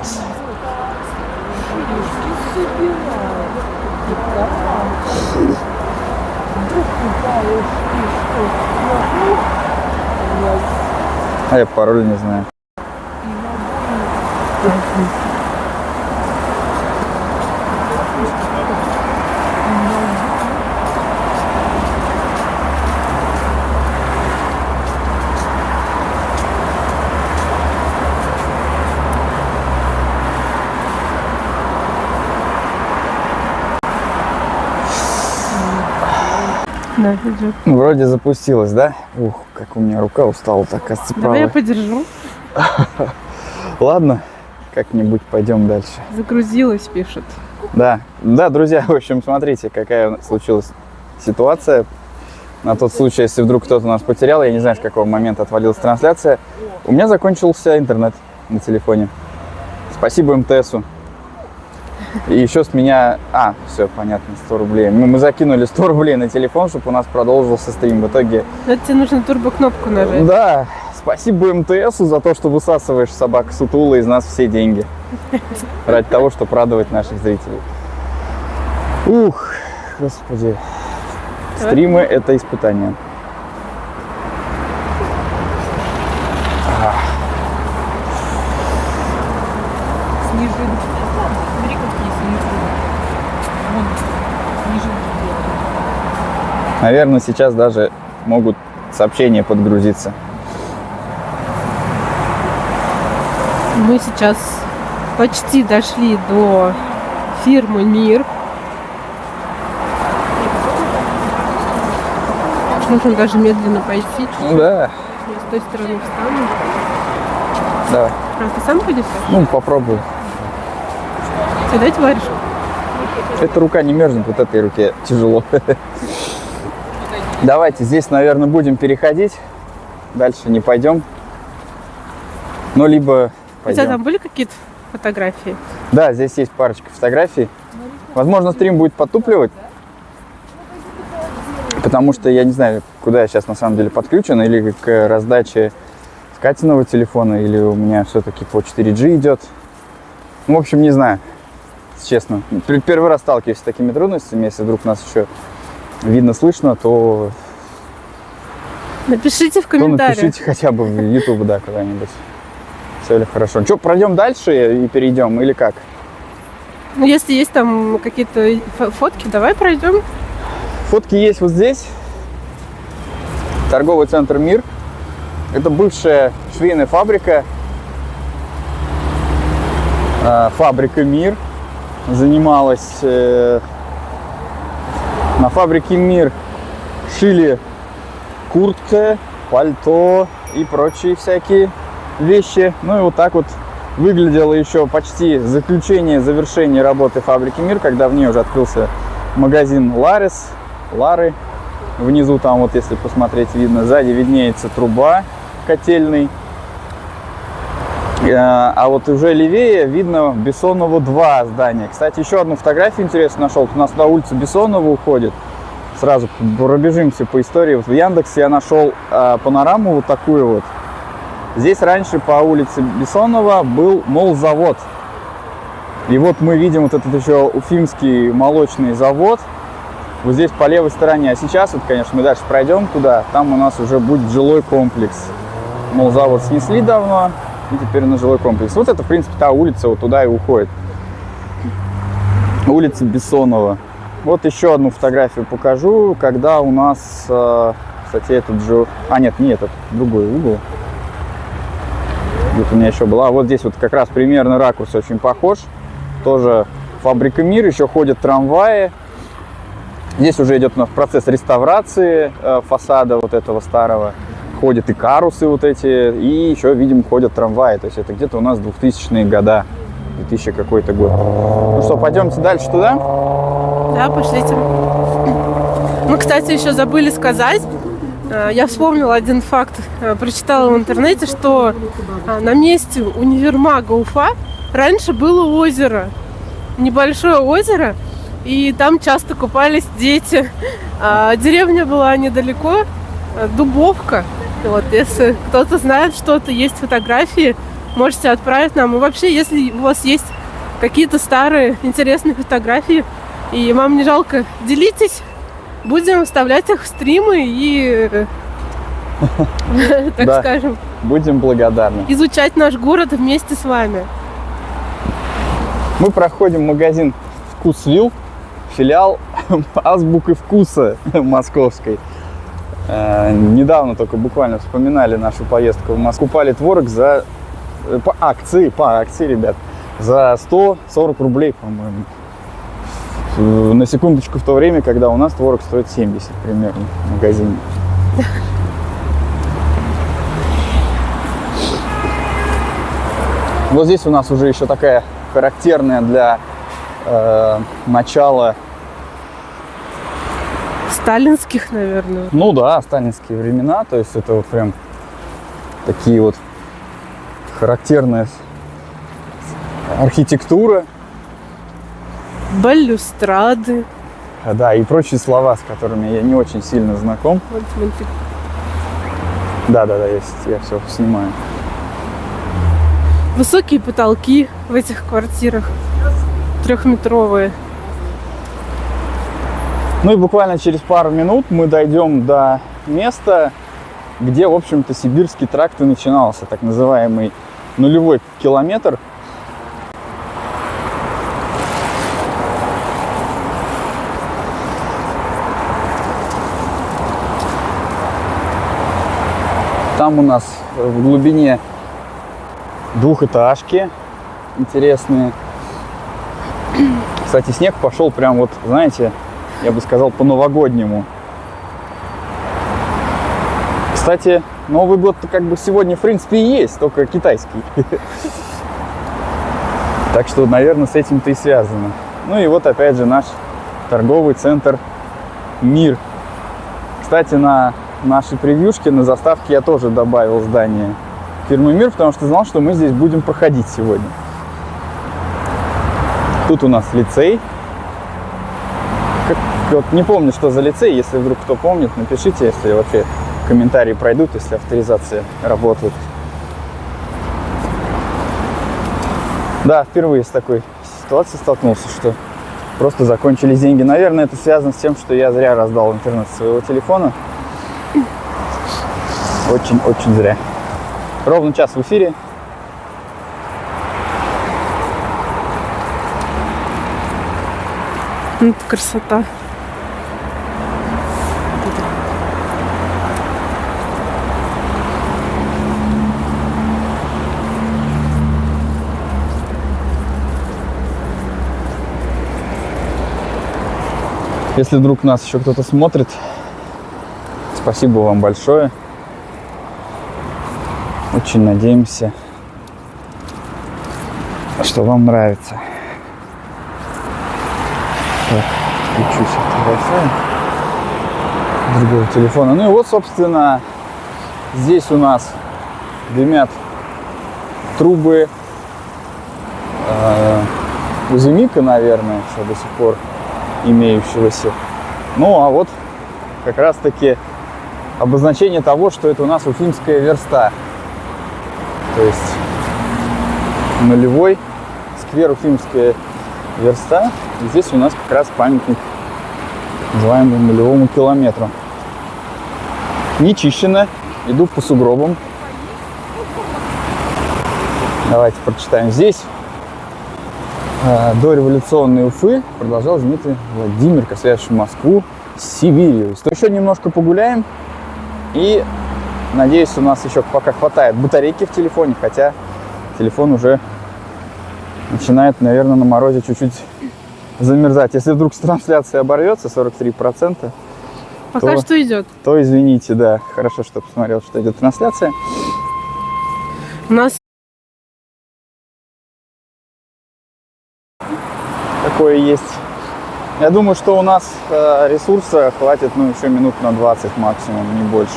А я пароль не знаю. Да, идет. Вроде запустилась, да? Ух, как у меня рука устала, так, кажется, Давай я правая. подержу. Ладно, как-нибудь пойдем дальше. Загрузилась, пишет. Да, друзья, в общем, смотрите, какая случилась ситуация. На тот случай, если вдруг кто-то нас потерял, я не знаю, с какого момента отвалилась трансляция. У меня закончился интернет на телефоне. Спасибо МТСу. И еще с меня... все, понятно, 100 рублей. Мы закинули 100 рублей на телефон, чтобы у нас продолжился стрим. В итоге... Но тебе нужно турбокнопку нажать. Да, спасибо МТСу за то, что высасываешь, собака сутула, из нас все деньги. Ради того, чтобы радовать наших зрителей. Ух, господи. Стримы — это испытание. Снежинки. Смотри, какие снежинки. Вон, снежинки белые. Наверное, сейчас даже могут сообщения подгрузиться. Мы сейчас почти дошли до фирмы «Мир». Можно даже медленно пойти. Ну да, Я с той стороны встану. давай. Ты сам пойдешь? Ну, попробую. Тебе дать варежку? Эта рука не мерзнет, вот этой руке тяжело. Давайте здесь, наверное, будем переходить. Дальше не пойдем. Ну, либо У тебя там пойдем. были какие-то фотографии? Да, здесь есть парочка фотографий. Возможно, стрим будет подтупливать. Потому что я не знаю, куда я сейчас на самом деле подключен. Или к раздаче с Катиного телефона, или у меня все-таки по 4G идет. Ну, в общем, не знаю, честно. Первый раз сталкиваюсь с такими трудностями. Если вдруг нас еще видно, слышно, то Напишите в комментариях. напишите хотя бы в YouTube, да, куда-нибудь. Все ли хорошо. Что, пройдем дальше и перейдем, или как? Ну, если есть там какие-то фотки, давай пройдем. Фотки есть вот здесь. Торговый центр «Мир». Это бывшая швейная фабрика. фабрика «Мир» занималась. На фабрике «Мир» шили куртка, пальто и прочие всякие вещи. Ну и вот так вот выглядело еще почти завершение работы фабрики «Мир», когда в ней уже открылся магазин Лары. Внизу там вот, если посмотреть, видно, сзади виднеется труба котельной. А вот уже левее видно Бессонова 2 здание. Кстати, еще одну фотографию интересную нашел. У нас на улице Бессонова уходит. Сразу пробежимся по истории. Вот в Яндексе я нашел панораму вот такую вот. Здесь раньше по улице Бессонова был молзавод. И вот мы видим вот этот еще уфимский молочный завод. Вот здесь по левой стороне. А сейчас, вот, конечно, мы дальше пройдем туда. Там у нас уже будет жилой комплекс. Молзавод снесли давно. И теперь на жилой комплекс. Вот это, в принципе, та улица, вот туда и уходит. Улица Бессонова. Вот еще одну фотографию покажу, когда у нас, кстати, этот же... нет, не этот, другой угол. Где-то у меня еще была. Вот здесь вот как раз примерно ракурс очень похож. Тоже фабрика «Мир», еще ходят трамваи. Здесь уже идет у нас процесс реставрации фасада вот этого старого. Ходят и карусы вот эти, и еще, видимо, ходят трамваи. То есть это где-то у нас 2000-е года, 2000 какой-то год. Ну что, пойдемте дальше туда? Да, пошлите. Мы, кстати, еще забыли сказать, я вспомнила один факт, прочитала в интернете, что на месте универмага Уфа раньше было озеро, небольшое озеро, и там часто купались дети. Деревня была недалеко, Дубовка. Вот, если кто-то знает что-то, есть фотографии, можете отправить нам. И вообще, если у вас есть какие-то старые интересные фотографии, и вам не жалко, делитесь. Будем вставлять их в стримы и, так скажем, будем благодарны. Изучать наш город вместе с вами. Мы проходим магазин «Вкусвилл», филиал «Азбуки вкуса» московской. Недавно только буквально вспоминали нашу поездку в Москву. Купали творог по акции, ребят, за 140 рублей, по-моему. На секундочку, в то время, когда у нас творог стоит 70 примерно в магазине. Вот здесь у нас уже еще такая характерная для начала сталинских, наверное. Ну да, сталинские времена. То есть это вот прям такие вот характерная архитектура. Балюстрады. Да, и прочие слова, с которыми я не очень сильно знаком. Да, я все снимаю. Высокие потолки в этих квартирах. 3-метровые. Ну и буквально через пару минут мы дойдем до места, где, в общем-то, Сибирский тракт и начинался, так называемый нулевой километр. Там у нас в глубине двухэтажки интересные. Кстати, снег пошел прям вот, знаете, я бы сказал, по-новогоднему. Кстати, Новый год-то как бы сегодня, в принципе, и есть, только китайский. Так что, наверное, с этим-то и связано. Ну и вот опять же наш торговый центр «Мир». Кстати, на нашей превьюшке, на заставке я тоже добавил здание фирмы «Мир», потому что знал, что мы здесь будем проходить сегодня. Тут у нас лицей. Вот не помню, что за лицей. Если вдруг кто помнит, напишите, если вообще комментарии пройдут, если авторизация работает. Да, впервые с такой ситуацией столкнулся, что просто закончились деньги. Наверное, это связано с тем, что я зря раздал интернет своего телефона. Очень зря. Ровно час в эфире. Это красота. Если вдруг нас еще кто-то смотрит, спасибо вам большое. Очень надеемся, что вам нравится. Так, включусь от Wi-Fi другого телефона. Ну и вот, собственно, здесь у нас дымят трубы Узимика, наверное, все до сих пор имеющегося. Ну, а вот как раз-таки обозначение того, что это у нас Уфимская верста. То есть нулевой сквер Уфимская верста. И здесь у нас как раз памятник, называемый нулевому километру. Не чищено. Иду по сугробам. Давайте прочитаем. Здесь дореволюционной Уфы продолжал знаменитый Владимир, связывавший Москву с Сибирью. То еще немножко погуляем. И надеюсь, у нас еще пока хватает батарейки в телефоне, хотя телефон уже начинает, наверное, на морозе чуть-чуть замерзать. Если вдруг трансляция оборвется 43%, Пока что идет. то извините, да. Хорошо, что посмотрел, что идет трансляция. У нас Такое есть. Я думаю, что у нас ресурса хватит, ну, еще минут на 20 максимум, не больше.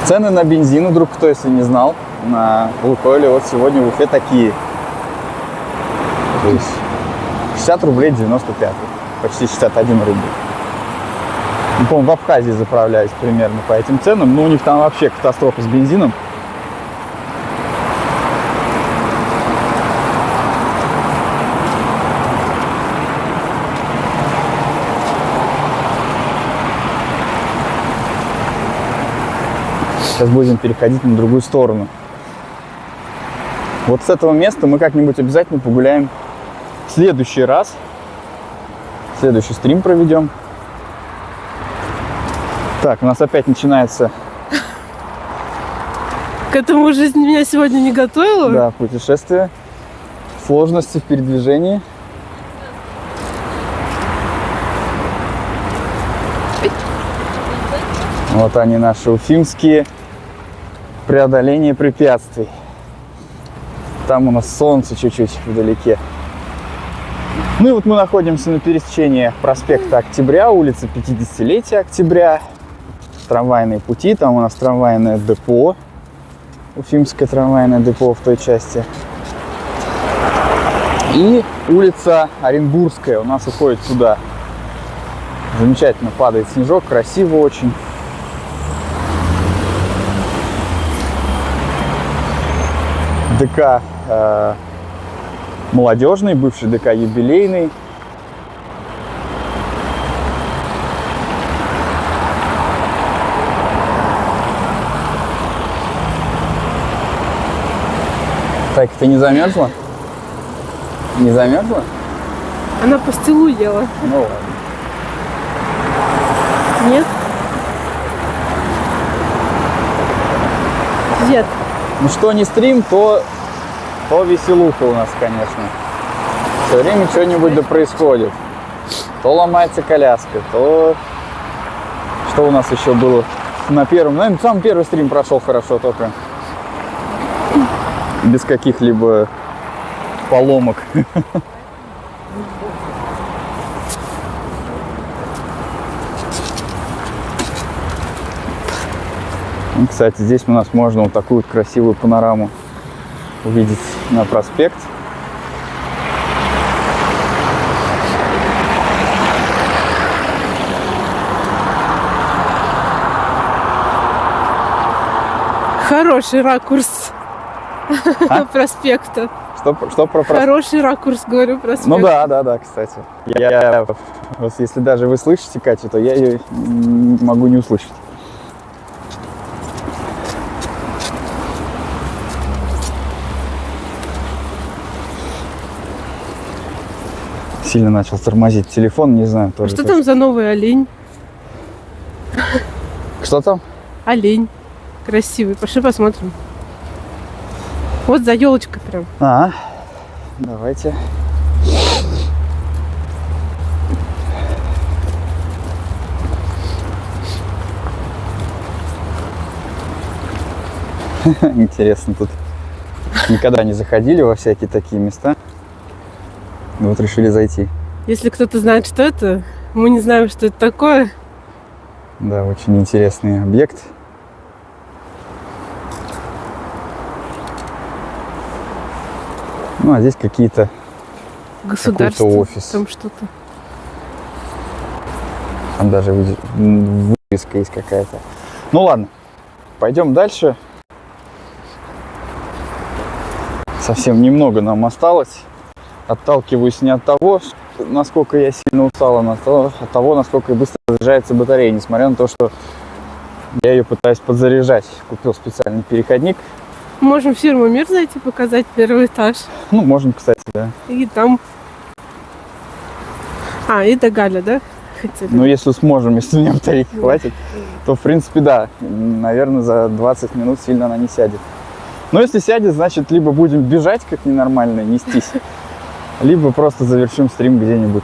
Цены на бензин, вдруг кто, если не знал, на Лукойле вот сегодня в Уфе такие. То есть 60 рублей 95, почти 61 рубль. Ну, по-моему, в Абхазии заправляюсь примерно по этим ценам, но у них там вообще катастрофа с бензином. Сейчас будем переходить на другую сторону. Вот с этого места мы как-нибудь обязательно погуляем в следующий раз. Следующий стрим проведем. Так, у нас опять начинается... к этому жизнь меня сегодня не готовила. Да, путешествие. Сложности в передвижении. Вот они, наши уфимские преодоления препятствий. Там у нас солнце чуть-чуть вдалеке. Ну и вот мы находимся на пересечении проспекта Октября, улицы 50-летия Октября. Трамвайные пути, там у нас трамвайное депо. Уфимское трамвайное депо в той части. И улица Оренбургская у нас уходит сюда. Замечательно падает снежок, красиво очень. ДК молодежный, бывший ДК юбилейный. Так, ты не замерзла? Не замерзла? Она пастилу ела. Ну ладно. Нет? Нет. Ну что не стрим, то веселуха у нас, конечно. Все время что-нибудь да происходит. То ломается коляска, то... Что у нас еще было на первом? Наверное, сам первый стрим прошел хорошо, только без каких-либо поломок. И, кстати, здесь у нас можно вот такую вот красивую панораму увидеть на проспект. Хороший ракурс проспекта. Что про проспект? Хороший ракурс, говорю, проспекта. Ну да, кстати. Я вот если даже вы слышите Катю, то я ее могу не услышать. Сильно начал тормозить телефон, не знаю, тоже. Что там за новый олень? Что там? Олень. Красивый. Пошли посмотрим. Вот за елочкой прям. Давайте. Интересно, тут никогда не заходили во всякие такие места. Вот решили зайти. Если кто-то знает, что это, мы не знаем, что это такое. Да, очень интересный объект. Ну, а здесь какие-то Государство. какой-то офис. Там что-то. Там даже вывеска есть какая-то. Ну ладно, пойдем дальше. Совсем немного нам осталось. Отталкиваюсь не от того, насколько я сильно устал, а от того, насколько быстро заряжается батарея, несмотря на то, что я ее пытаюсь подзаряжать. Купил специальный переходник. Можем в фирму «Мир» зайти, показать первый этаж. Ну, можно, кстати, да. И там... и до Галя, да? Хотели? Ну, если сможем, если у меня батарейки хватит, то, в принципе, да. Наверное, за 20 минут сильно она не сядет. Но если сядет, значит, либо будем бежать как ненормальные, нестись, либо просто завершим стрим где-нибудь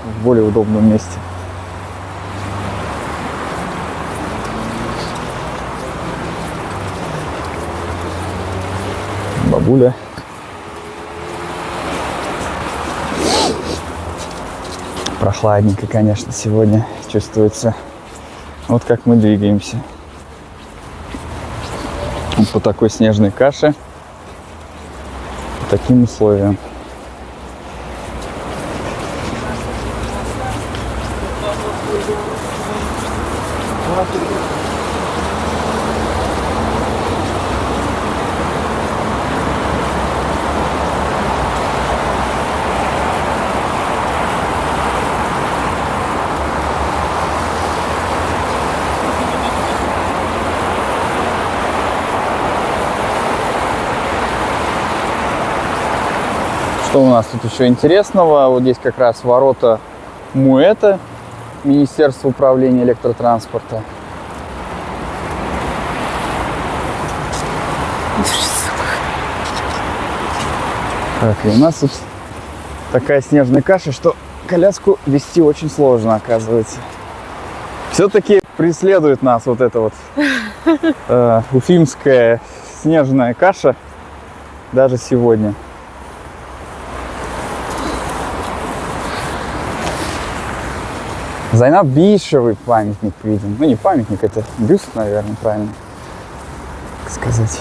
в более удобном месте. Бабуля. Прохладненько, конечно, сегодня чувствуется. Вот как мы двигаемся. По такой снежной каше, по таким условиям. Что у нас тут еще интересного? Вот здесь как раз ворота МУЭТа, Министерство управления электротранспорта. Так, и у нас тут такая снежная каша, что коляску вести очень сложно, оказывается. Все-таки преследует нас вот эта вот уфимская снежная каша даже сегодня. Зайнаб Биишевой памятник видим. Ну, не памятник, это бюст, наверное, правильно сказать.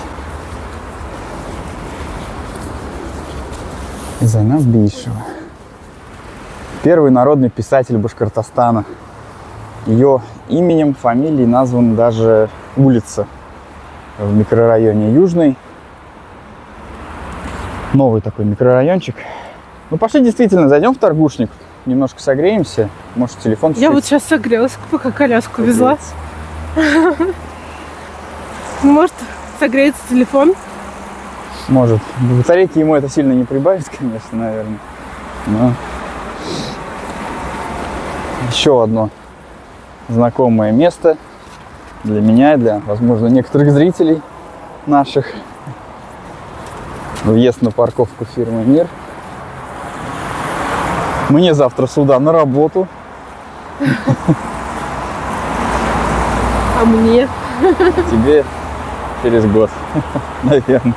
Зайнаб Биишева. Первый народный писатель Башкортостана. Ее именем, фамилией названа даже улица в микрорайоне Южный. Новый такой микрорайончик. Ну, пошли действительно, зайдем в торгушник. Немножко согреемся. Может, телефон чуть-чуть. Я вот сейчас согрелась, пока коляску везла. Может, согреется телефон? Может. Батарейки ему это сильно не прибавит, конечно, наверное. Но еще одно знакомое место для меня и для, возможно, некоторых зрителей наших. Въезд на парковку фирмы «Мир». Мне завтра сюда на работу. А мне? Тебе через год, наверное.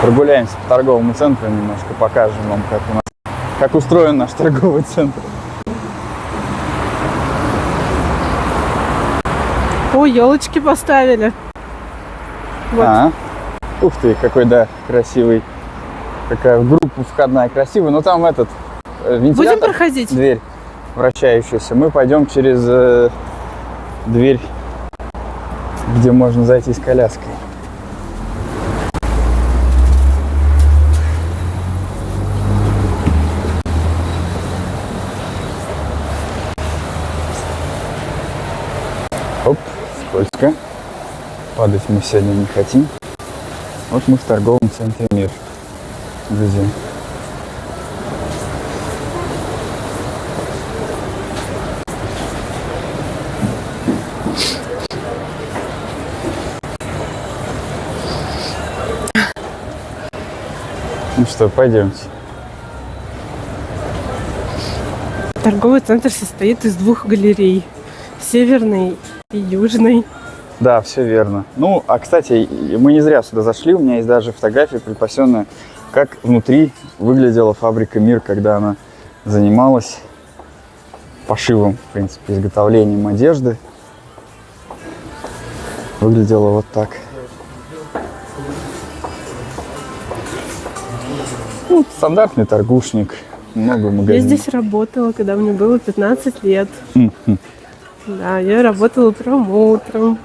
Прогуляемся по торговому центру немножко, покажем вам, как у нас, как устроен наш торговый центр. Ой, елочки поставили. Вот. Ух ты, какой, да, красивый. Какая группа входная красивая. Но там этот вентилятор. Будем проходить? Дверь вращающаяся. Мы пойдем через дверь, где можно зайти с коляской. Оп, скользко. Падать мы сегодня не хотим. Вот мы в торговом центре «Мир», друзья. Ну что, пойдемте. Торговый центр состоит из 2 галерей. Северной и южной. Да, все верно. Ну, а кстати, мы не зря сюда зашли. У меня есть даже фотография припасенная, как внутри выглядела фабрика «Мир», когда она занималась пошивом, в принципе, изготовлением одежды. Выглядело вот так. Ну, стандартный торгушник, много Я магазинов. здесь работала, когда мне было 15 лет. Да, я работала промоутером.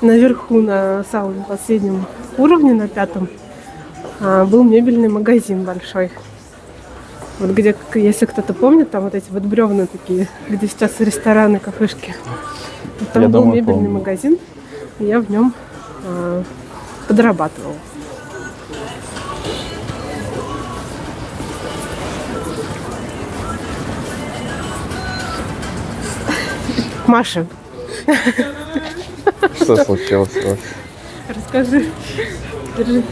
Наверху, на самом последнем уровне, на 5-м, был мебельный магазин большой. Вот где, если кто-то помнит, там вот эти вот бревна такие, где сейчас рестораны, кафешки. Вот там Я был думаю, мебельный помню. магазин, и я в нем подрабатывала. Маша, Что случилось у вас? расскажи. Держи.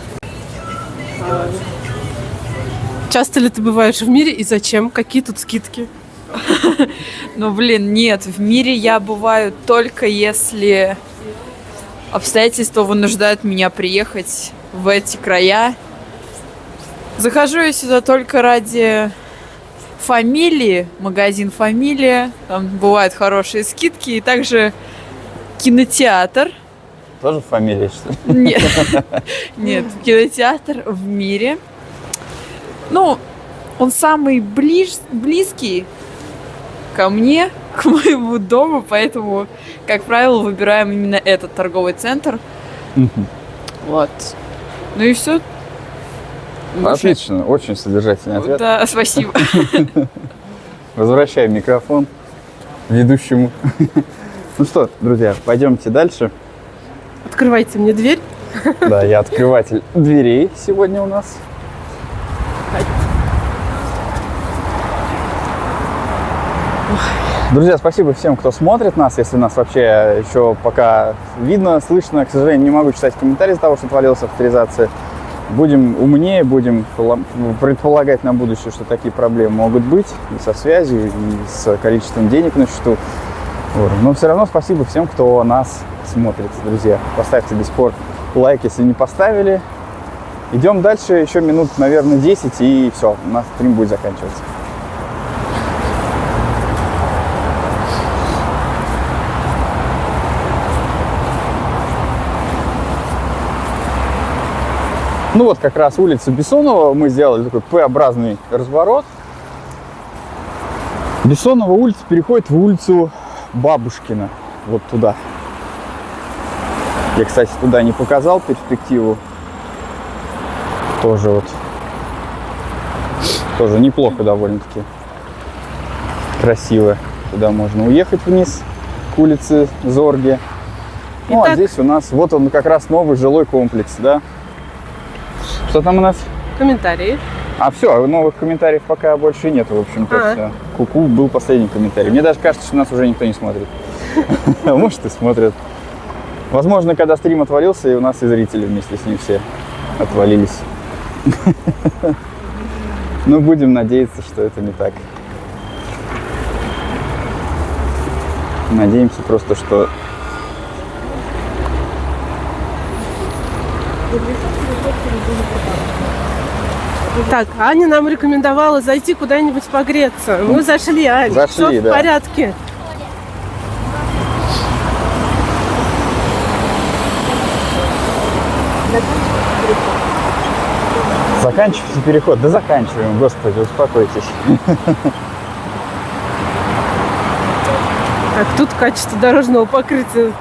Часто ли ты бываешь в мире и зачем? Какие тут скидки? Ну, блин, нет, в мире я бываю только если обстоятельства вынуждают меня приехать в эти края. Захожу я сюда только ради фамилии, магазин «Фамилия», там бывают хорошие скидки, и также кинотеатр. Тоже фамилия, что ли? Нет, нет, кинотеатр в мире. Ну, он самый близкий ко мне, к моему дому, поэтому, как правило, выбираем именно этот торговый центр. Вот. Ну и все. Отлично, очень содержательный ответ. Да, спасибо. Возвращаем микрофон ведущему. Ну что, друзья, пойдемте дальше. Открывайте мне дверь. Да, я открыватель дверей сегодня у нас. Друзья, спасибо всем, кто смотрит нас, если нас вообще еще пока видно, слышно. К сожалению, не могу читать комментарии из-за того, что отвалилась авторизация. Будем умнее, будем предполагать на будущее, что такие проблемы могут быть и со связью, и с количеством денег на счету. Вот. Но все равно спасибо всем, кто нас смотрит, друзья. Поставьте до сих пор лайк, если не поставили. Идем дальше, еще минут, наверное, 10, и все, у нас стрим будет заканчиваться. Ну вот как раз улица Бессонова, мы сделали такой П-образный разворот. Бессонова улица переходит в улицу Бабушкина, вот туда. Я, кстати, туда не показал перспективу. Тоже вот, тоже неплохо довольно-таки. Красиво. Туда можно уехать вниз к улице Зорге. Ну, а Итак, здесь у нас, вот он как раз новый жилой комплекс, да? Что там у нас? комментарии. А все, новых комментариев пока больше нет, в общем-то. Все. Ку-ку был последний комментарий. Мне даже кажется, что нас уже никто не смотрит. Может, и смотрят. Возможно, когда стрим отвалился, и у нас и зрители вместе с ним все отвалились. Но будем надеяться, что это не так. Надеемся просто, что... Так, Аня нам рекомендовала зайти куда-нибудь погреться. Мы зашли, Аня. Зашли, Всё в да. порядке. Заканчивается переход. Да заканчиваем, господи, успокойтесь. Так, тут качество дорожного покрытия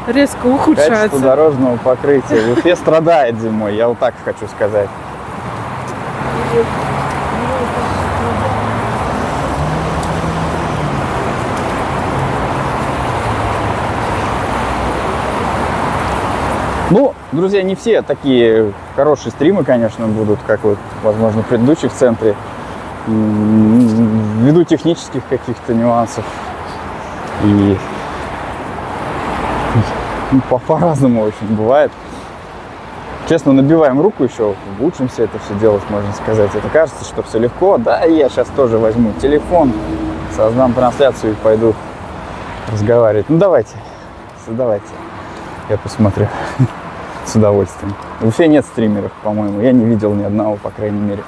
резко ухудшается. Качество дорожного покрытия в Уфе страдает зимой, я вот так хочу сказать. Ну, друзья, не все такие хорошие стримы, конечно, будут, как вот, возможно, в предыдущих в центре. Ввиду технических каких-то нюансов. И по-разному очень бывает. Честно, набиваем руку еще, учимся это все делать, можно сказать. Это кажется, что все легко. Да, и я сейчас тоже возьму телефон, создам трансляцию и пойду разговаривать. Ну, давайте. Я посмотрю с удовольствием. В Уфе нет стримеров, по-моему. Я не видел ни одного, по крайней мере.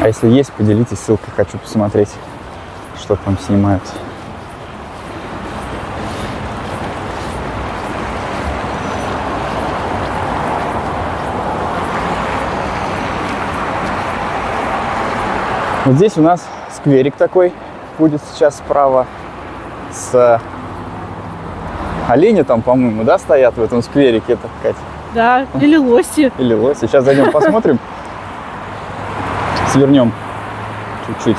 А если есть, поделитесь ссылкой. Хочу посмотреть, что там снимают. Вот здесь у нас скверик такой будет сейчас справа. С олени там, по-моему, да, стоят в этом скверике, это, Кать? Да, или лоси. Или лоси. Сейчас зайдем посмотрим. Свернем чуть-чуть.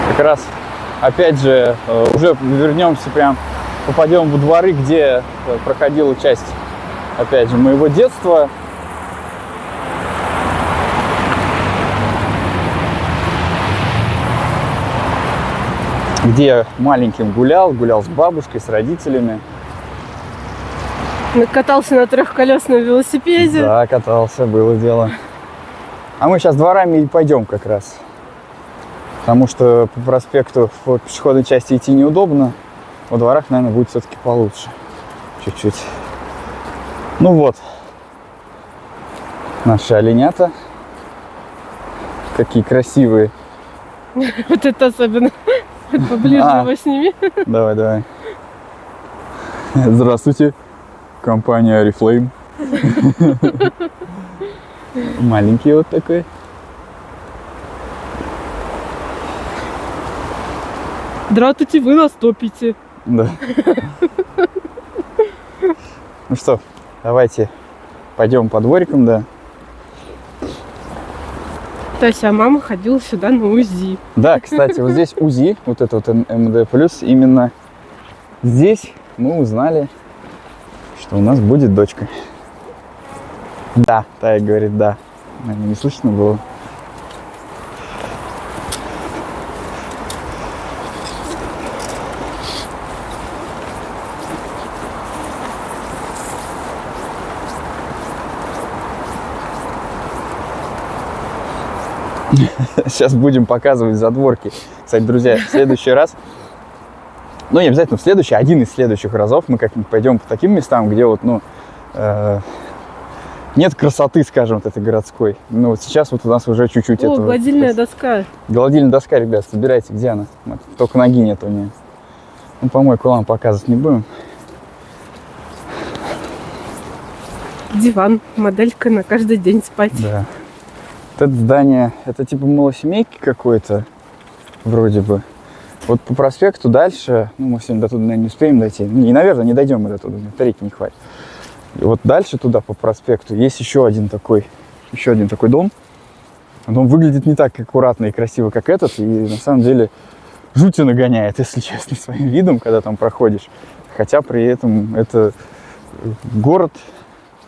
Как раз, опять же, уже вернемся прям, попадем во дворы, где проходила часть, опять же, моего детства. Где я маленьким гулял с бабушкой, с родителями. Катался на трехколесном велосипеде. Да, катался, было дело. А мы сейчас дворами и пойдем как раз. Потому что по проспекту в пешеходной части идти неудобно. Во дворах, наверное, будет все-таки получше. Чуть-чуть. Ну вот. Наши оленята. Какие красивые. Вот это особенно. Поближе его сними. Давай. Здравствуйте. Компания Oriflame. Маленький вот такой. Здравствуйте, вы нас топите. Да. Ну что, давайте пойдем по дворикам, да. Тася, а мама ходила сюда на УЗИ. Да, кстати, вот здесь УЗИ, вот это вот МД+, именно здесь мы узнали, что у нас будет дочка. Да, Тая говорит, да. Наверное, не слышно было. Сейчас будем показывать задворки. Кстати, друзья, в следующий раз, ну не обязательно в следующий, один из следующих разов мы как-нибудь пойдем по таким местам, где вот, ну, нет красоты, скажем, вот этой городской. Ну вот сейчас вот у нас уже чуть-чуть этого. О, гладильная доска. Гладильная доска, ребят, собирайте, где она? Вот, только ноги нет у нее. Ну, помойку вам показывать не будем. Диван, моделька на каждый день спать. Да. Вот это здание, это типа малосемейки какой-то, вроде бы. Вот по проспекту дальше, ну, мы сегодня до туда, наверное, не успеем дойти. И, наверное, не дойдем мы до туда, батарейки не хватит. И вот дальше туда по проспекту есть еще один такой дом. Но он выглядит не так аккуратно и красиво, как этот. И на самом деле жутью нагоняет, если честно, своим видом, когда там проходишь. Хотя при этом это город,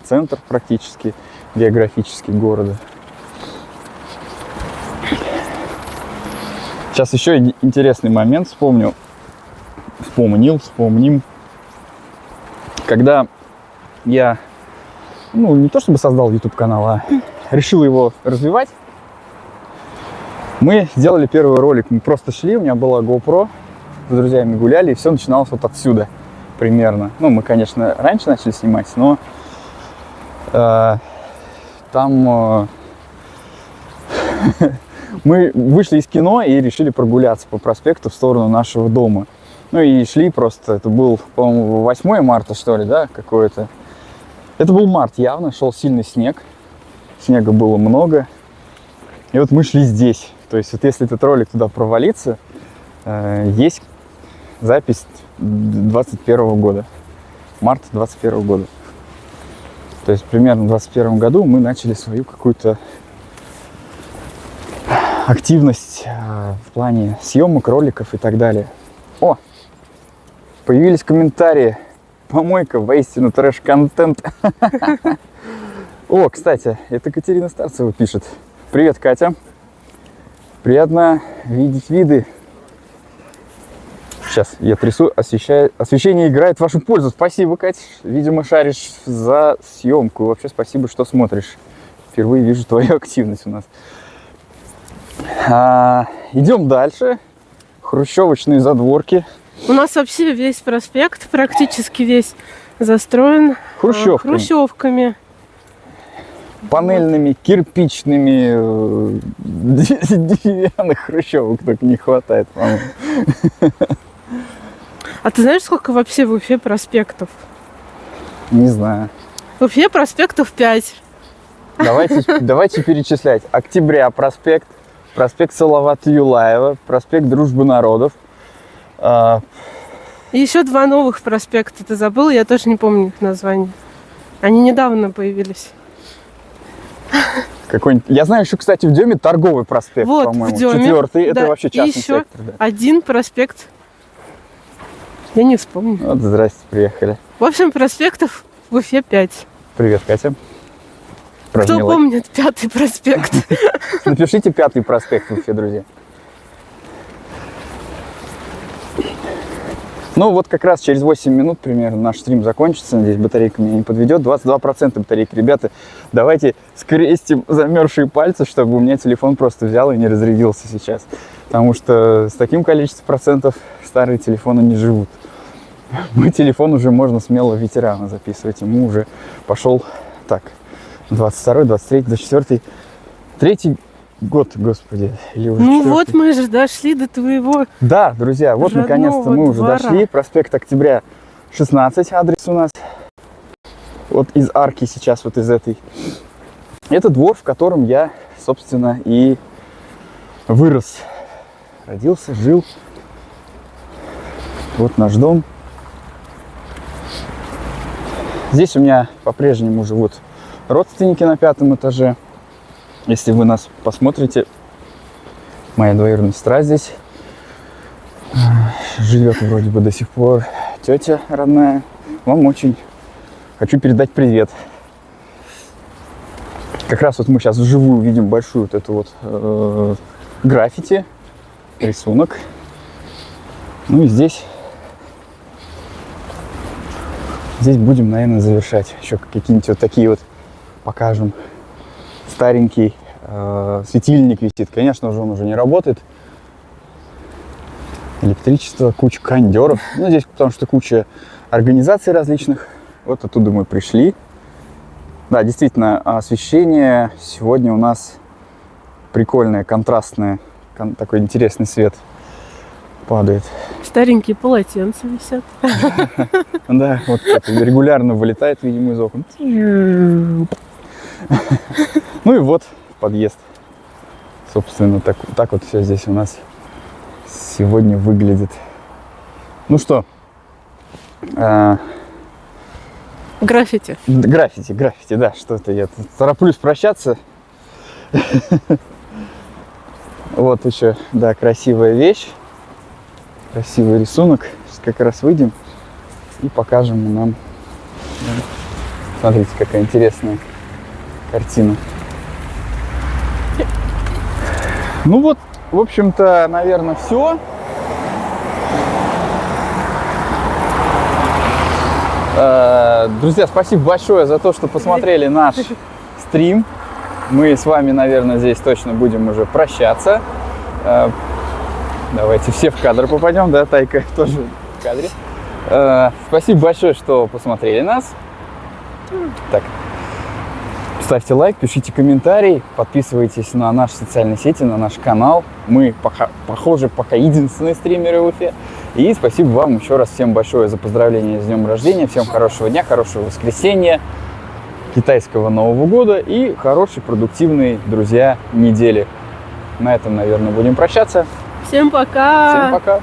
центр практически географический города. Сейчас еще интересный момент вспомним. Когда я, ну, не то чтобы создал YouTube канал, а решил его развивать, мы сделали первый ролик. Мы просто шли, у меня была GoPro, с друзьями гуляли, и все начиналось вот отсюда примерно. Ну, мы, конечно, раньше начали снимать, но там мы вышли из кино и решили прогуляться по проспекту в сторону нашего дома. Ну и шли просто, это был, по-моему, 8 марта, что ли, да, какое-то. Это был март явно, шел сильный снег. Снега было много. И вот мы шли здесь. То есть вот если этот ролик туда провалится, есть запись 21 года. Март 21 года. То есть примерно в 21 году мы начали свою какую-то активность в плане съемок, роликов и так далее. О, появились комментарии. Помойка, воистину трэш-контент. О, кстати, это Катерина Старцева пишет. Привет, Катя. Приятно видеть виды. Сейчас я трясу, освещение играет в вашу пользу. Спасибо, Катя. Видимо, шаришь за съемку. Вообще спасибо, что смотришь. Впервые вижу твою активность у нас. Идем дальше. Хрущевочные задворки. У нас вообще весь проспект, практически весь, застроен хрущевками. Панельными, кирпичными, деревянных хрущевок только не хватает, по-моему. А ты знаешь, сколько вообще в Уфе проспектов? Не знаю. В Уфе проспектов 5. Давайте перечислять. Октября проспект, проспект Салавата Юлаева, проспект Дружбы народов. И еще 2 новых проспекта. Ты забыл? Я тоже не помню их название. Они недавно появились. Я знаю еще, кстати, в Деме торговый проспект, вот, по-моему. в Деме. 4-й, это Да. вообще И частный еще сектор. Да. 1 проспект. Я не вспомню. Вот, здрасте, приехали. В общем, проспектов в Уфе 5. Привет, Катя. Кто Празднила. помнит 5-й проспект? Напишите 5-й проспект в Уфе, друзья. Ну вот как раз через 8 минут примерно наш стрим закончится. Надеюсь, батарейка меня не подведет. 22% батарейки. Ребята, давайте скрестим замерзшие пальцы, чтобы у меня телефон просто взял и не разрядился сейчас. Потому что с таким количеством процентов старые телефоны не живут. Мой телефон уже можно смело ветерана записывать. Ему уже пошел так. 22-й, 23-й, 24-й. 3-й год, господи. Или уже Ну 4-й. вот мы же дошли до твоего. Да, друзья, вот Родного наконец-то мы уже двора. дошли. Проспект Октября, 16, адрес у нас. Вот из арки сейчас, вот из этой. Это двор, в котором я, собственно, и вырос. Родился, жил. Вот наш дом. Здесь у меня по-прежнему живут родственники на 5-м этаже. Если вы нас посмотрите, моя двоюродная сестра здесь живет вроде бы до сих пор. Тетя родная, вам очень хочу передать привет. Как раз вот мы сейчас вживую видим большую вот эту вот граффити, рисунок. Ну и здесь будем, наверное, завершать. Еще какие-нибудь вот такие вот покажем. Старенький светильник висит. Конечно же, он уже не работает. Электричество, куча кондеров. Ну, здесь потому что куча организаций различных. Вот оттуда мы пришли. Да, действительно, освещение сегодня у нас прикольное, контрастное. Такой интересный свет падает. Старенькие полотенца висят. Да, вот это регулярно вылетает, видимо, из окон. Ну и вот подъезд. Собственно, так вот все здесь у нас сегодня выглядит. Ну что, Граффити. граффити, да, что-то я тут тороплюсь прощаться. Вот еще, да, красивая вещь, красивый рисунок. Сейчас как раз выйдем и покажем нам. Смотрите, какая интересная картина. Ну вот, в общем-то, наверное, все. Друзья, спасибо большое за то, что посмотрели наш стрим. Мы с вами, наверное, здесь точно будем уже прощаться. Давайте все в кадр попадем, да, Тайка тоже в кадре. Спасибо большое, что посмотрели нас. Так, ставьте лайк, пишите комментарий, подписывайтесь на наши социальные сети, на наш канал. Мы, похоже, пока единственные стримеры в Уфе. И спасибо вам еще раз всем большое за поздравления с днем рождения. Всем хорошего дня, хорошего воскресенья, китайского Нового года и хорошей, продуктивной, друзья, недели. На этом, наверное, будем прощаться. Всем пока! Всем пока!